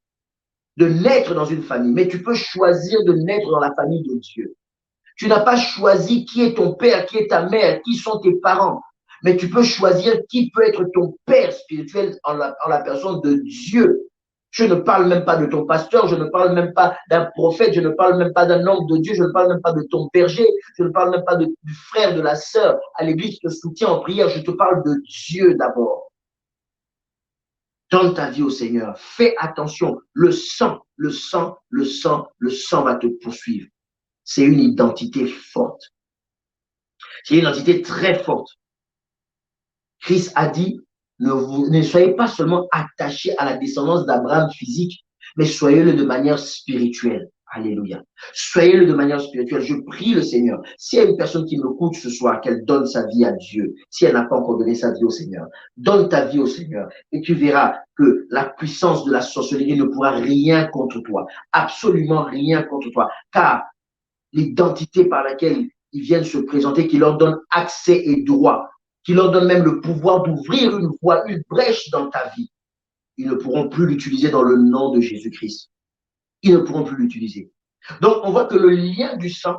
de naître dans une famille, mais tu peux choisir de naître dans la famille de Dieu. Tu n'as pas choisi qui est ton père, qui est ta mère, qui sont tes parents, mais tu peux choisir qui peut être ton père spirituel en la personne de Dieu. Je ne parle même pas de ton pasteur, je ne parle même pas d'un prophète, je ne parle même pas d'un homme de Dieu, je ne parle même pas de ton berger, je ne parle même pas du frère, de la sœur à l'église qui te soutient en prière, je te parle de Dieu d'abord. Donne ta vie au Seigneur, fais attention, le sang va te poursuivre. C'est une identité forte. C'est une identité très forte. Christ a dit, ne soyez pas seulement attachés à la descendance d'Abraham physique, mais soyez-le de manière spirituelle. Alléluia. Soyez-le de manière spirituelle. Je prie le Seigneur. S'il y a une personne qui m'écoute ce soir, qu'elle donne sa vie à Dieu, si elle n'a pas encore donné sa vie au Seigneur, donne ta vie au Seigneur et tu verras que la puissance de la sorcellerie ne pourra rien contre toi. Absolument rien contre toi. Car l'identité par laquelle ils viennent se présenter, qui leur donne accès et droit, qui leur donne même le pouvoir d'ouvrir une voie, une brèche dans ta vie, ils ne pourront plus l'utiliser dans le nom de Jésus-Christ. Ils ne pourront plus l'utiliser. Donc, on voit que le lien du sang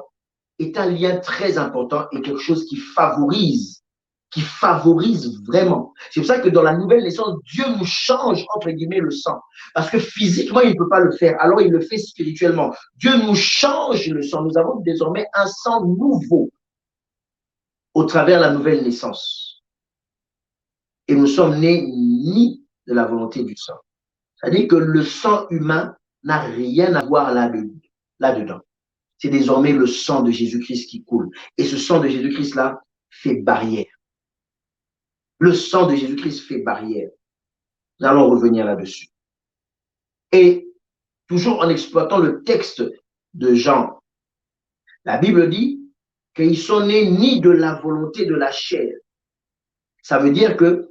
est un lien très important et quelque chose qui favorise vraiment. C'est pour ça que dans la nouvelle naissance, Dieu nous change, entre guillemets, le sang. Parce que physiquement, il ne peut pas le faire. Alors, il le fait spirituellement. Dieu nous change le sang. Nous avons désormais un sang nouveau au travers de la nouvelle naissance. Et nous sommes nés ni de la volonté du sang. C'est-à-dire que le sang humain n'a rien à voir là-dedans. C'est désormais le sang de Jésus-Christ qui coule. Et ce sang de Jésus-Christ-là fait barrière. Le sang de Jésus-Christ fait barrière. Nous allons revenir là-dessus. Et toujours en exploitant le texte de Jean, la Bible dit qu'ils sont nés ni de la volonté de la chair. Ça veut dire que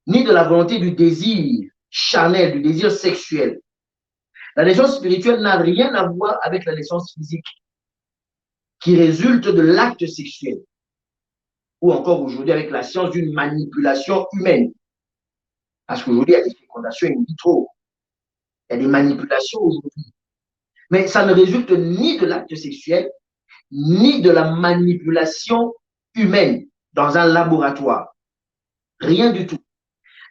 ni de la volonté du désir charnel, du désir sexuel. La naissance spirituelle n'a rien à voir avec la naissance physique qui résulte de l'acte sexuel ou encore aujourd'hui avec la science d'une manipulation humaine. Parce qu'aujourd'hui, il y a des fécondations in vitro. Il y a des manipulations aujourd'hui. Mais ça ne résulte ni de l'acte sexuel, ni de la manipulation humaine dans un laboratoire. Rien du tout.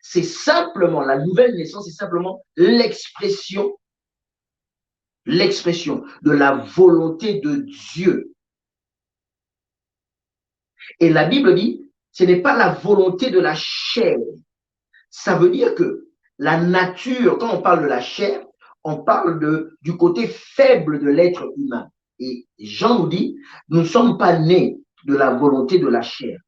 C'est simplement, la nouvelle naissance, c'est simplement l'expression de la volonté de Dieu. Et la Bible dit, ce n'est pas la volonté de la chair. Ça veut dire que la nature, quand on parle de la chair, on parle du côté faible de l'être humain. Et Jean nous dit, nous ne sommes pas nés de la volonté de la chair.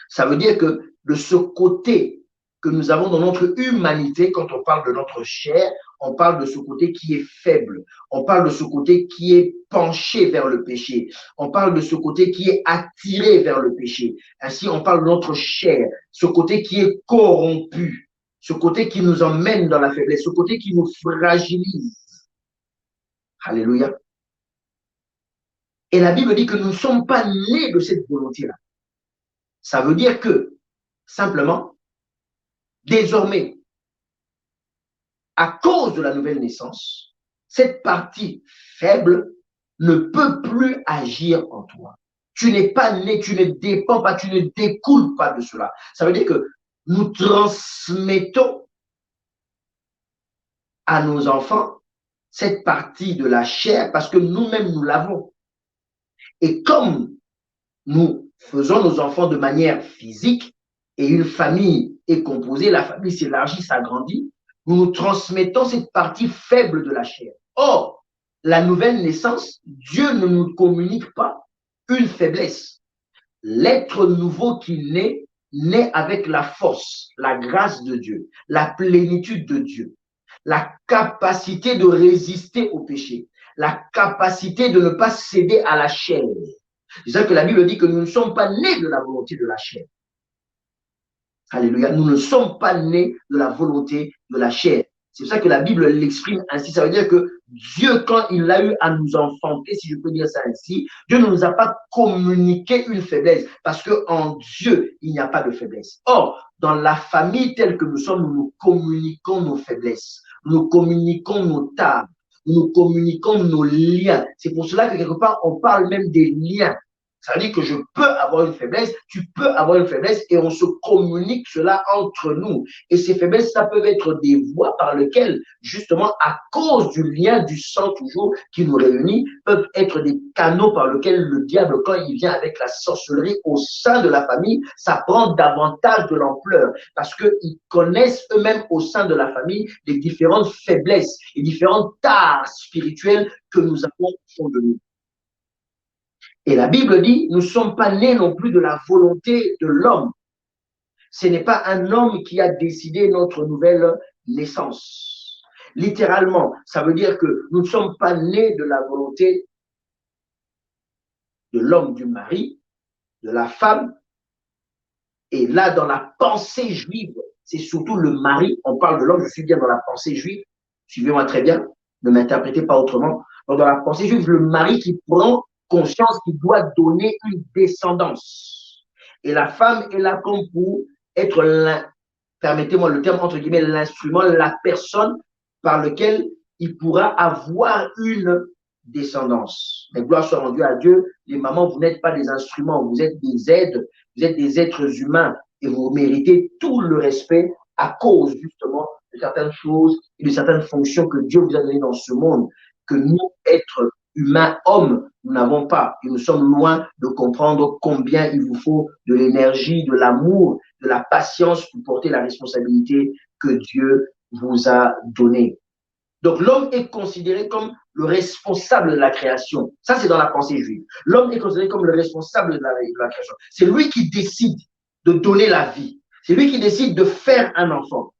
Ça veut dire que de ce côté que nous avons dans notre humanité, quand on parle de notre chair, on parle de ce côté qui est faible. On parle de ce côté qui est penché vers le péché. On parle de ce côté qui est attiré vers le péché. Ainsi, on parle de notre chair, ce côté qui est corrompu, ce côté qui nous emmène dans la faiblesse, ce côté qui nous fragilise. Alléluia. Et la Bible dit que nous ne sommes pas nés de cette volonté-là. Ça veut dire que, simplement, désormais, à cause de la nouvelle naissance, cette partie faible ne peut plus agir en toi. Tu n'es pas né, tu ne dépends pas, tu ne découles pas de cela. Ça veut dire que nous transmettons à nos enfants cette partie de la chair parce que nous-mêmes nous l'avons. Et comme nous faisons nos enfants de manière physique et une famille est composée, la famille s'élargit, s'agrandit, nous transmettons cette partie faible de la chair. Or, la nouvelle naissance, Dieu ne nous communique pas une faiblesse. L'être nouveau qui naît avec la force, la grâce de Dieu, la plénitude de Dieu, la capacité de résister au péché, la capacité de ne pas céder à la chair. C'est ça que la Bible dit que nous ne sommes pas nés de la volonté de la chair. Alléluia. Nous ne sommes pas nés de la volonté de la chair. C'est pour ça que la Bible l'exprime ainsi. Ça veut dire que Dieu, quand il a eu à nous enfanter, si je peux dire ça ainsi, Dieu ne nous a pas communiqué une faiblesse parce qu'en Dieu, il n'y a pas de faiblesse. Or, dans la famille telle que nous sommes, nous communiquons nos faiblesses, nous communiquons nos tares, nous communiquons nos liens. C'est pour cela que quelque part, on parle même des liens. Ça veut dire que je peux avoir une faiblesse, tu peux avoir une faiblesse et on se communique cela entre nous. Et ces faiblesses, ça peut être des voies par lesquelles, justement, à cause du lien du sang toujours qui nous réunit, peuvent être des canaux par lesquels le diable, quand il vient avec la sorcellerie au sein de la famille, ça prend davantage de l'ampleur parce qu'ils connaissent eux-mêmes au sein de la famille les différentes faiblesses, les différentes tares spirituelles que nous avons au fond de nous. Et la Bible dit, nous ne sommes pas nés non plus de la volonté de l'homme. Ce n'est pas un homme qui a décidé notre nouvelle naissance. Littéralement, ça veut dire que nous ne sommes pas nés de la volonté de l'homme, du mari, de la femme. Et là, dans la pensée juive, c'est surtout le mari. On parle de l'homme, je suis bien dans la pensée juive. Suivez-moi très bien, ne m'interprétez pas autrement. Donc, dans la pensée juive, le mari qui prend conscience qu'il doit donner une descendance. Et la femme est là comme pour être, permettez-moi le terme entre guillemets, l'instrument, la personne par laquelle il pourra avoir une descendance. Mais gloire soit rendue à Dieu, les mamans, vous n'êtes pas des instruments, vous êtes des aides, vous êtes des êtres humains et vous méritez tout le respect à cause justement de certaines choses et de certaines fonctions que Dieu vous a données dans ce monde, que nous, êtres humains, hommes, nous n'avons pas. Et nous sommes loin de comprendre combien il vous faut de l'énergie, de l'amour, de la patience pour porter la responsabilité que Dieu vous a donnée. Donc l'homme est considéré comme le responsable de la création. Ça, c'est dans la pensée juive. L'homme est considéré comme le responsable de la création. C'est lui qui décide de donner la vie. C'est lui qui décide de faire un enfant.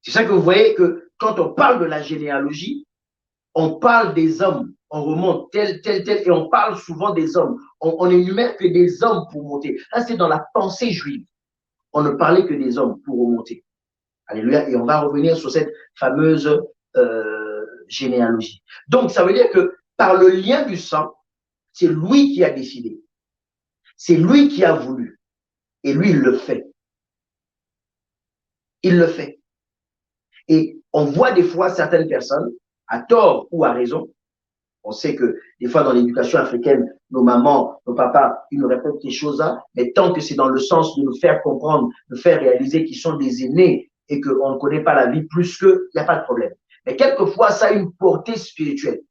C'est ça que vous voyez que quand on parle de la généalogie, on parle des hommes, on remonte tel, et on parle souvent des hommes. On énumère que des hommes pour monter. Là, c'est dans la pensée juive. On ne parlait que des hommes pour remonter. Alléluia. Et on va revenir sur cette fameuse généalogie. Donc, ça veut dire que par le lien du sang, c'est lui qui a décidé. C'est lui qui a voulu. Et lui, il le fait. Il le fait. Et on voit des fois certaines personnes, à tort ou à raison, on sait que des fois dans l'éducation africaine, nos mamans, nos papas, ils nous répètent ces choses-là, mais tant que c'est dans le sens de nous faire comprendre, de faire réaliser qu'ils sont des aînés et qu'on ne connaît pas la vie plus qu'eux, il n'y a pas de problème. Mais quelquefois, ça a une portée spirituelle,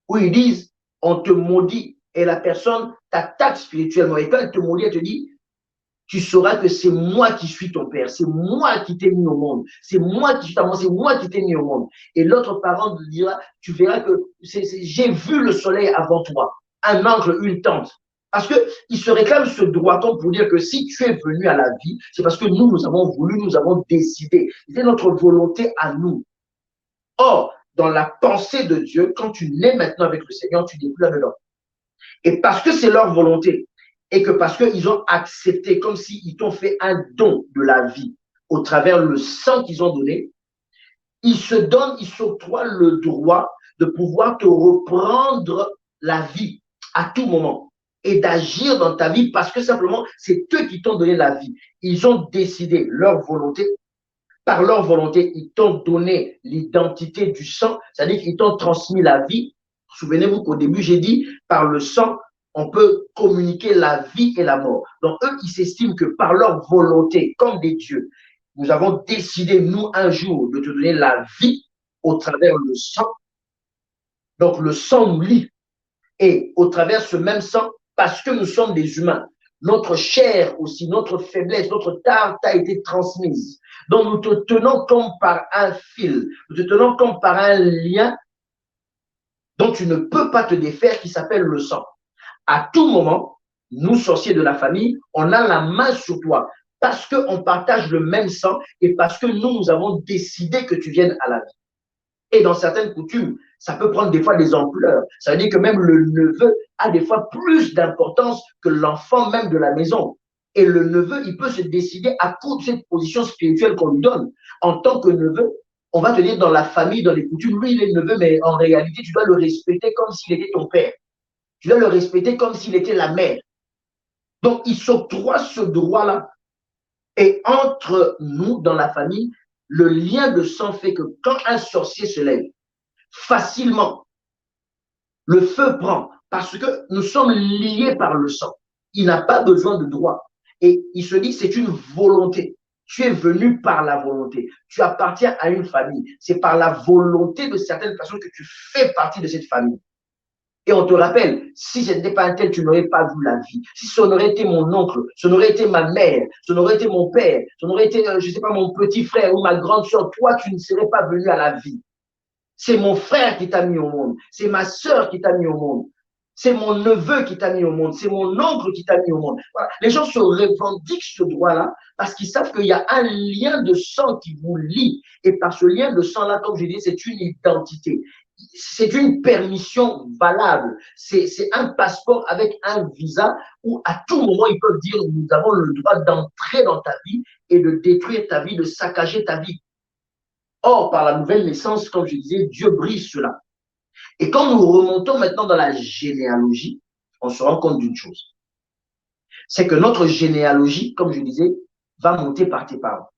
où ils disent, on te maudit, et la personne t'attaque spirituellement. Et quand elle te maudit, elle te dit, tu sauras que c'est moi qui suis ton père, c'est moi qui t'ai mis au monde, c'est moi qui suis ta mère, c'est moi qui t'ai mis au monde. Et l'autre parent te dira, tu verras que j'ai vu le soleil avant toi, un angle, une tente. Parce qu'il se réclame ce droit-on pour dire que si tu es venu à la vie, c'est parce que nous avons voulu, nous avons décidé. C'est notre volonté à nous. Or, dans la pensée de Dieu, quand tu nais maintenant avec le Seigneur, tu n'es plus là-dedans. Et parce que c'est leur volonté, et que parce qu'ils ont accepté, comme s'ils t'ont fait un don de la vie au travers le sang qu'ils ont donné, ils se donnent, ils s'octroient le droit de pouvoir te reprendre la vie à tout moment et d'agir dans ta vie parce que simplement, c'est eux qui t'ont donné la vie. Ils ont décidé leur volonté. Par leur volonté, ils t'ont donné l'identité du sang, c'est-à-dire qu'ils t'ont transmis la vie. Souvenez-vous qu'au début, j'ai dit, par le sang, on peut communiquer la vie et la mort. Donc, eux, ils s'estiment que par leur volonté, comme des dieux, nous avons décidé, nous, un jour, de te donner la vie au travers le sang. Donc, le sang nous lie. Et au travers ce même sang, parce que nous sommes des humains, notre chair aussi, notre faiblesse, notre tare t'a été transmise. Donc, nous te tenons comme par un fil, nous te tenons comme par un lien dont tu ne peux pas te défaire qui s'appelle le sang. À tout moment, nous, sorciers de la famille, on a la main sur toi parce qu'on partage le même sang et parce que nous avons décidé que tu viennes à la vie. Et dans certaines coutumes, ça peut prendre des fois des ampleurs. Ça veut dire que même le neveu a des fois plus d'importance que l'enfant même de la maison. Et le neveu, il peut se décider à cause de cette position spirituelle qu'on lui donne. En tant que neveu, on va te dire dans la famille, dans les coutumes, lui, il est neveu, mais en réalité, tu dois le respecter comme s'il était ton père. Tu dois le respecter comme s'il était la mère. Donc, il s'octroie ce droit-là. Et entre nous, dans la famille, le lien de sang fait que quand un sorcier se lève, facilement, le feu prend parce que nous sommes liés par le sang. Il n'a pas besoin de droit. Et il se dit, c'est une volonté. Tu es venu par la volonté. Tu appartiens à une famille. C'est par la volonté de certaines personnes que tu fais partie de cette famille. Et on te rappelle, si ce n'était pas un tel, tu n'aurais pas vu la vie. Si ce n'aurait été mon oncle, ce n'aurait été ma mère, ce n'aurait été mon père, ce n'aurait été, je ne sais pas, mon petit frère ou ma grande soeur, toi, tu ne serais pas venu à la vie. C'est mon frère qui t'a mis au monde. C'est ma soeur qui t'a mis au monde. C'est mon neveu qui t'a mis au monde. C'est mon oncle qui t'a mis au monde. Voilà. Les gens se revendiquent ce droit-là parce qu'ils savent qu'il y a un lien de sang qui vous lie. Et par ce lien de sang-là, comme je dis, c'est une identité. C'est une permission valable. C'est un passeport avec un visa où à tout moment, ils peuvent dire, nous avons le droit d'entrer dans ta vie et de détruire ta vie, de saccager ta vie. Or, par la nouvelle naissance, comme je disais, Dieu brise cela. Et quand nous remontons maintenant dans la généalogie, on se rend compte d'une chose. C'est que notre généalogie, comme je disais, va monter par tes parents.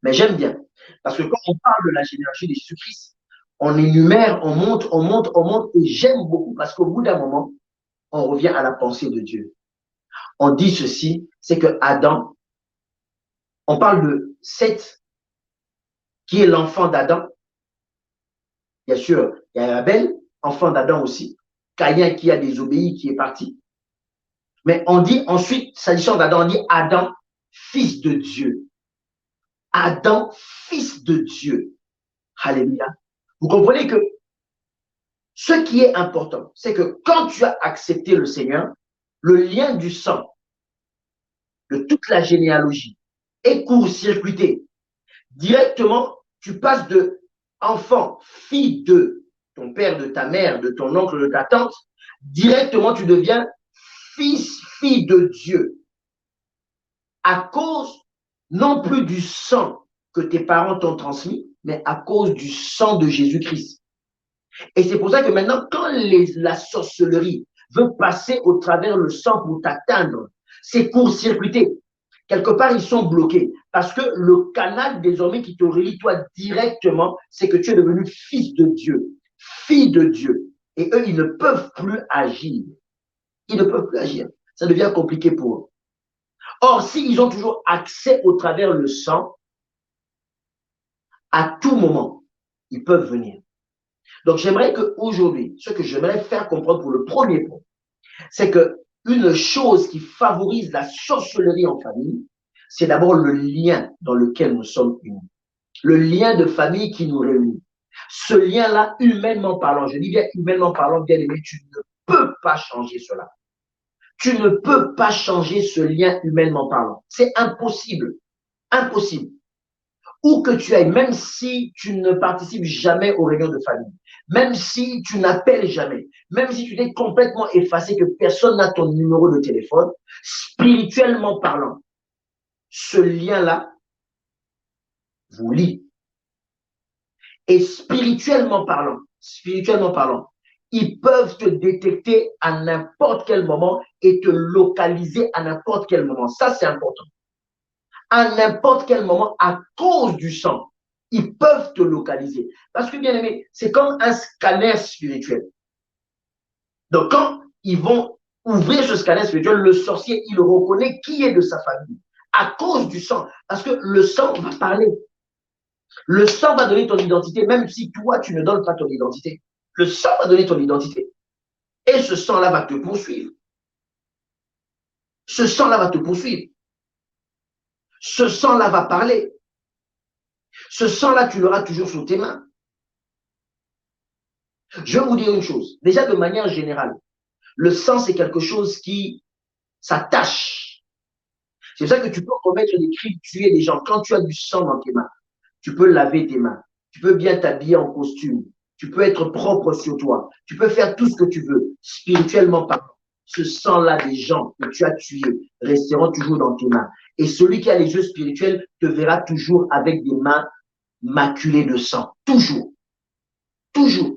Mais j'aime bien. Parce que quand on parle de la généalogie de Jésus-Christ, on énumère, on monte, on monte, on monte. Et j'aime beaucoup parce qu'au bout d'un moment, on revient à la pensée de Dieu. On dit ceci, c'est que Adam, on parle de Seth, qui est l'enfant d'Adam. Bien sûr, il y a Abel, enfant d'Adam aussi. Caïn qui a désobéi, qui est parti. Mais on dit ensuite, s'agissant d'Adam, on dit Adam, fils de Dieu. Adam, fils de Dieu. Alléluia. Vous comprenez que ce qui est important, c'est que quand tu as accepté le Seigneur, le lien du sang de toute la généalogie est court-circuité. Directement, tu passes de enfant, fille de ton père, de ta mère, de ton oncle, de ta tante, directement tu deviens fils, fille de Dieu. À cause non plus du sang que tes parents t'ont transmis, mais à cause du sang de Jésus-Christ. Et c'est pour ça que maintenant, quand la sorcellerie veut passer au travers le sang pour t'atteindre, c'est court-circuité. Quelque part, ils sont bloqués parce que le canal désormais qui te relie toi directement, c'est que tu es devenu fils de Dieu, fille de Dieu. Et eux, ils ne peuvent plus agir. Ils ne peuvent plus agir. Ça devient compliqué pour eux. Or, s'ils ont toujours accès au travers le sang, à tout moment, ils peuvent venir. Donc, j'aimerais qu'aujourd'hui, ce que j'aimerais faire comprendre pour le premier point, c'est qu'une chose qui favorise la sorcellerie en famille, c'est d'abord le lien dans lequel nous sommes unis. Le lien de famille qui nous réunit. Ce lien-là, humainement parlant, je dis bien humainement parlant, bien aimé, tu ne peux pas changer cela. Tu ne peux pas changer ce lien humainement parlant. C'est impossible. Impossible. Où que tu ailles, même si tu ne participes jamais aux réunions de famille, même si tu n'appelles jamais, même si tu t'es complètement effacé, que personne n'a ton numéro de téléphone, spirituellement parlant, ce lien-là vous lie. Et spirituellement parlant, ils peuvent te détecter à n'importe quel moment et te localiser à n'importe quel moment. Ça, c'est important. À n'importe quel moment, à cause du sang, ils peuvent te localiser. Parce que, bien aimé, c'est comme un scanner spirituel. Donc, quand ils vont ouvrir ce scanner spirituel, le sorcier, il reconnaît qui est de sa famille à cause du sang. Parce que le sang va parler. Le sang va donner ton identité, même si toi, tu ne donnes pas ton identité. Le sang va donner ton identité. Et ce sang-là va te poursuivre. Ce sang-là va te poursuivre. Ce sang-là va parler. Ce sang-là, tu l'auras toujours sous tes mains. Je vais vous dire une chose. Déjà, de manière générale, le sang, c'est quelque chose qui s'attache. C'est pour ça que tu peux commettre des crimes, tuer des gens. Quand tu as du sang dans tes mains, tu peux laver tes mains. Tu peux bien t'habiller en costume. Tu peux être propre sur toi. Tu peux faire tout ce que tu veux, spirituellement parlant. Ce sang-là des gens que tu as tués resteront toujours dans tes mains. Et celui qui a les yeux spirituels te verra toujours avec des mains maculées de sang. Toujours. Toujours.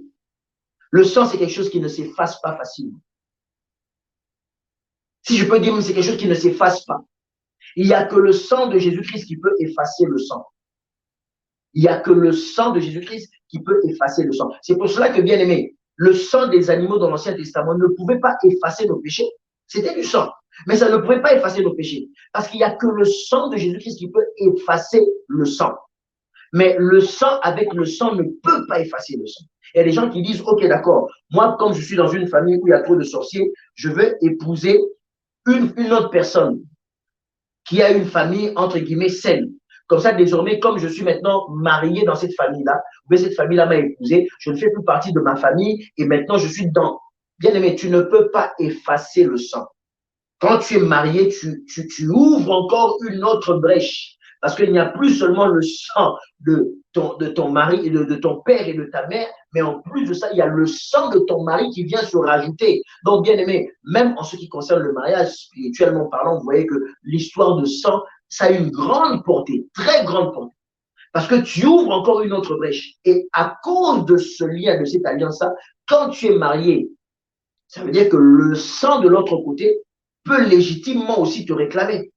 Le sang, c'est quelque chose qui ne s'efface pas facilement. Si je peux dire, c'est quelque chose qui ne s'efface pas. Il n'y a que le sang de Jésus-Christ qui peut effacer le sang. Il n'y a que le sang de Jésus-Christ qui peut effacer le sang. C'est pour cela que, bien aimé, le sang des animaux dans l'Ancien Testament ne pouvait pas effacer nos péchés. C'était du sang. Mais ça ne pouvait pas effacer nos péchés. Parce qu'il n'y a que le sang de Jésus-Christ qui peut effacer le sang. Mais le sang avec le sang ne peut pas effacer le sang. Il y a des gens qui disent, OK, d'accord, moi, comme je suis dans une famille où il y a trop de sorciers, je veux épouser une autre personne qui a une famille, entre guillemets, saine. Comme ça, désormais, comme je suis maintenant marié dans cette famille-là, ou cette famille-là m'a épousé, je ne fais plus partie de ma famille et maintenant je suis dedans. Bien aimé, tu ne peux pas effacer le sang. Quand tu es marié, tu ouvres encore une autre brèche. Parce qu'il n'y a plus seulement le sang de ton mari, de ton père et de ta mère, mais en plus de ça, il y a le sang de ton mari qui vient se rajouter. Donc, bien aimé, même en ce qui concerne le mariage, spirituellement parlant, vous voyez que l'histoire de sang, ça a une grande portée, très grande portée. Parce que tu ouvres encore une autre brèche. Et à cause de ce lien, de cette alliance-là, quand tu es marié, ça veut dire que le sang de l'autre côté peut légitimement aussi te réclamer.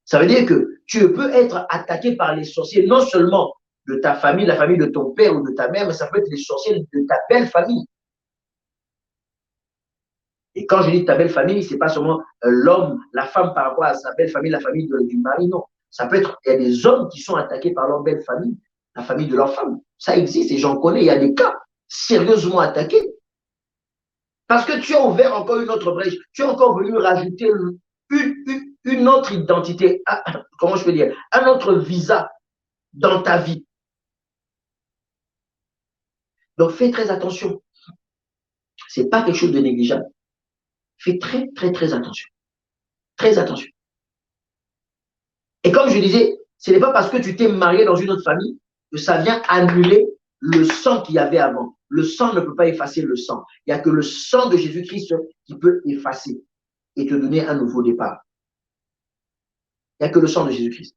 Ça veut dire que tu peux être attaqué par les sorciers, non seulement de ta famille, la famille de ton père ou de ta mère, mais ça peut être les sorciers de ta belle famille. Et quand je dis ta belle famille, ce n'est pas seulement l'homme, la femme par rapport à sa belle famille, la famille du mari, non. Ça peut être, il y a des hommes qui sont attaqués par leur belle famille, la famille de leur femme. Ça existe et j'en connais, il y a des cas sérieusement attaqués. Parce que tu as ouvert encore une autre brèche, tu es encore venu rajouter une autre identité, comment je peux dire, un autre visa dans ta vie. Donc fais très attention. Ce n'est pas quelque chose de négligeable. Fais très, très, très attention. Très attention. Et comme je disais, ce n'est pas parce que tu t'es marié dans une autre famille que ça vient annuler le sang qu'il y avait avant. Le sang ne peut pas effacer le sang. Il n'y a que le sang de Jésus-Christ qui peut effacer et te donner un nouveau départ. Il n'y a que le sang de Jésus-Christ.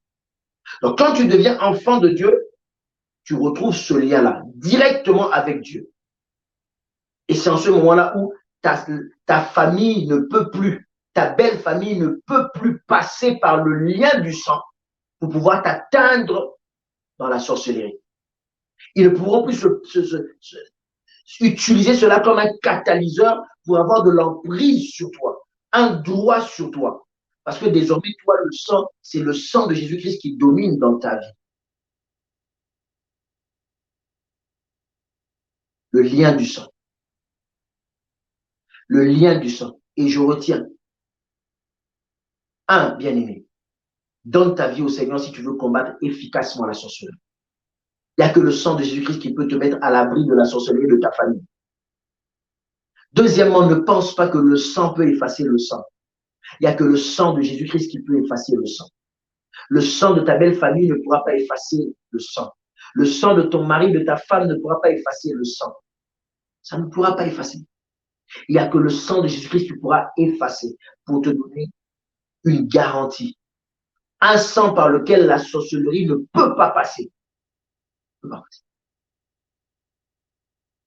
Donc, quand tu deviens enfant de Dieu, tu retrouves ce lien-là directement avec Dieu. Et c'est en ce moment-là où ta famille ne peut plus, ta belle famille ne peut plus passer par le lien du sang pour pouvoir t'atteindre dans la sorcellerie. Ils ne pourront plus utiliser cela comme un catalyseur pour avoir de l'emprise sur toi, un droit sur toi. Parce que désormais, toi, le sang, c'est le sang de Jésus-Christ qui domine dans ta vie. Le lien du sang. Le lien du sang. Et je retiens, un, bien-aimé, donne ta vie au Seigneur si tu veux combattre efficacement la sorcellerie. Il n'y a que le sang de Jésus-Christ qui peut te mettre à l'abri de la sorcellerie de ta famille. Deuxièmement, ne pense pas que le sang peut effacer le sang. Il n'y a que le sang de Jésus-Christ qui peut effacer le sang. Le sang de ta belle famille ne pourra pas effacer le sang. Le sang de ton mari, de ta femme ne pourra pas effacer le sang. Ça ne pourra pas effacer. Il n'y a que le sang de Jésus-Christ qui pourra effacer pour te donner une garantie. Un sang par lequel la sorcellerie ne peut pas passer. Ne peut pas passer.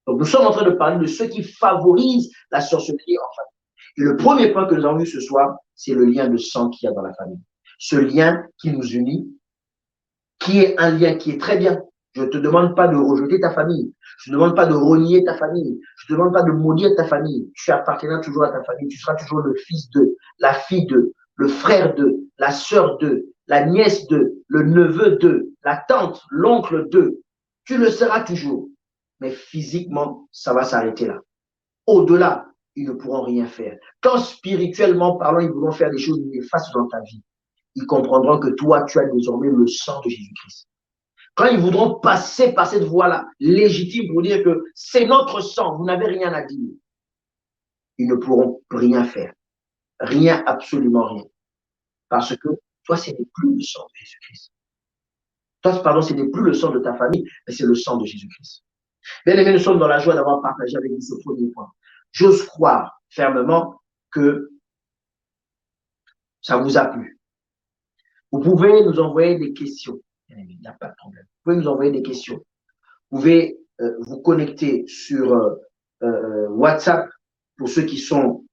Donc, nous sommes en train de parler de ce qui favorise la sorcellerie en famille. Et le premier point que nous avons vu ce soir, c'est le lien de sang qu'il y a dans la famille. Ce lien qui nous unit, qui est un lien qui est très bien. Je ne te demande pas de rejeter ta famille. Je ne te demande pas de renier ta famille. Je ne te demande pas de maudire ta famille. Tu appartiendras toujours à ta famille. Tu seras toujours le fils d'eux, la fille d'eux, le frère d'eux, la sœur d'eux, la nièce d'eux, le neveu d'eux, la tante, l'oncle d'eux. Tu le seras toujours. Mais physiquement, ça va s'arrêter là. Au-delà, ils ne pourront rien faire. Quand spirituellement parlant, ils voudront faire des choses néfastes dans ta vie, ils comprendront que toi, tu as désormais le sang de Jésus-Christ. Quand ils voudront passer par cette voie-là, légitime pour dire que c'est notre sang, vous n'avez rien à dire, ils ne pourront rien faire. Rien, absolument rien. Parce que toi, ce n'est plus le sang de Jésus-Christ. Toi, pardon, ce n'est plus le sang de ta famille, mais c'est le sang de Jésus-Christ. Bien aimés, nous sommes dans la joie d'avoir partagé avec vous ce premier point. J'ose croire fermement que ça vous a plu. Vous pouvez nous envoyer des questions. Il n'y a pas de problème. Vous pouvez nous envoyer des questions. Vous pouvez vous connecter sur WhatsApp pour ceux qui sont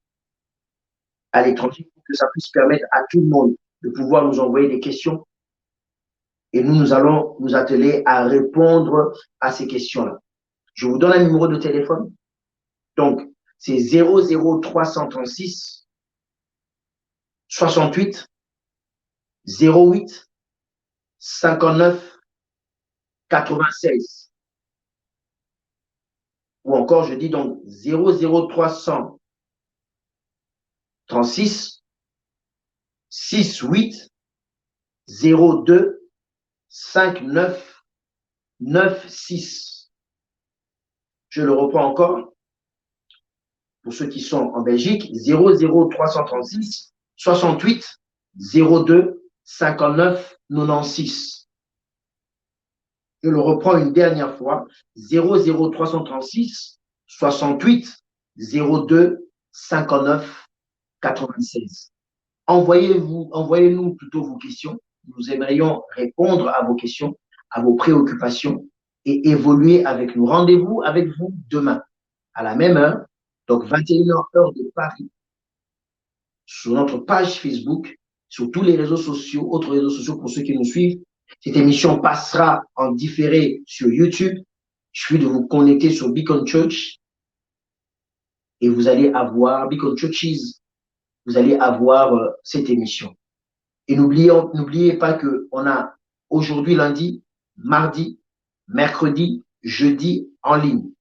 à l'étranger pour que ça puisse permettre à tout le monde de pouvoir nous envoyer des questions. Et nous allons nous atteler à répondre à ces questions-là. Je vous donne un numéro de téléphone. Donc, c'est 00336 68 08 59 96. Ou encore, je dis donc 00336 68 02 59 96. Je le reprends encore. Pour ceux qui sont en Belgique, 00336 68 02 59 96. Je le reprends une dernière fois, 00336 68 02 59 96. Envoyez-nous plutôt vos questions. Nous aimerions répondre à vos questions, à vos préoccupations et évoluer avec nous. Rendez-vous avec vous demain à la même heure, donc 21h heure de Paris, sur notre page Facebook, sur tous les réseaux sociaux, autres réseaux sociaux pour ceux qui nous suivent. Cette émission passera en différé sur YouTube. Je suis de vous connecter sur Beacon Church et vous allez avoir Beacon Churches. Vous allez avoir cette émission. Et n'oubliez pas qu'on a aujourd'hui lundi, mardi, mercredi, jeudi en ligne.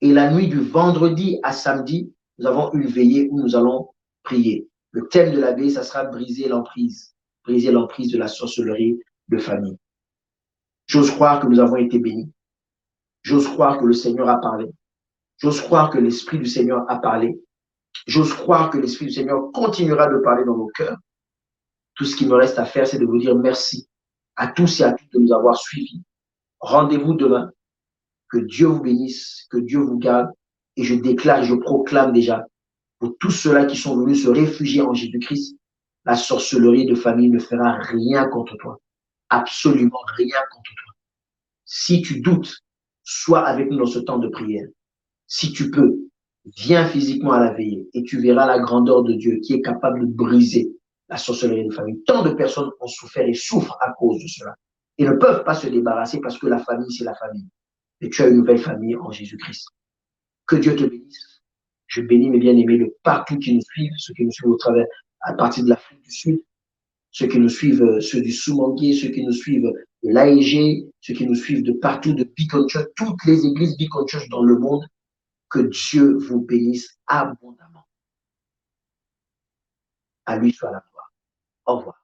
Et la nuit du vendredi à samedi, nous avons une veillée où nous allons prier. Le thème de la veillée, ça sera briser l'emprise de la sorcellerie de famille. J'ose croire que nous avons été bénis. J'ose croire que le Seigneur a parlé. J'ose croire que l'Esprit du Seigneur a parlé. J'ose croire que l'Esprit du Seigneur continuera de parler dans nos cœurs. Tout ce qui me reste à faire, c'est de vous dire merci à tous et à toutes de nous avoir suivis. Rendez-vous demain. Que Dieu vous bénisse, que Dieu vous garde. Et je déclare, je proclame déjà, pour tous ceux-là qui sont venus se réfugier en Jésus-Christ, la sorcellerie de famille ne fera rien contre toi. Absolument rien contre toi. Si tu doutes, sois avec nous dans ce temps de prière. Si tu peux, viens physiquement à la veillée et tu verras la grandeur de Dieu qui est capable de briser la sorcellerie de famille. Tant de personnes ont souffert et souffrent à cause de cela. Et ne peuvent pas se débarrasser parce que la famille, c'est la famille. Et tu as une nouvelle famille en Jésus-Christ. Que Dieu te bénisse. Je bénis mes bien-aimés de partout qui nous suivent, ceux qui nous suivent au travers, à partir de l'Afrique du Sud, ceux qui nous suivent, ceux du Soumangué, ceux qui nous suivent de l'AEG, ceux qui nous suivent de partout, de Beacon Church, toutes les églises Beacon Church dans le monde. Que Dieu vous bénisse abondamment. À lui soit la gloire. Au revoir.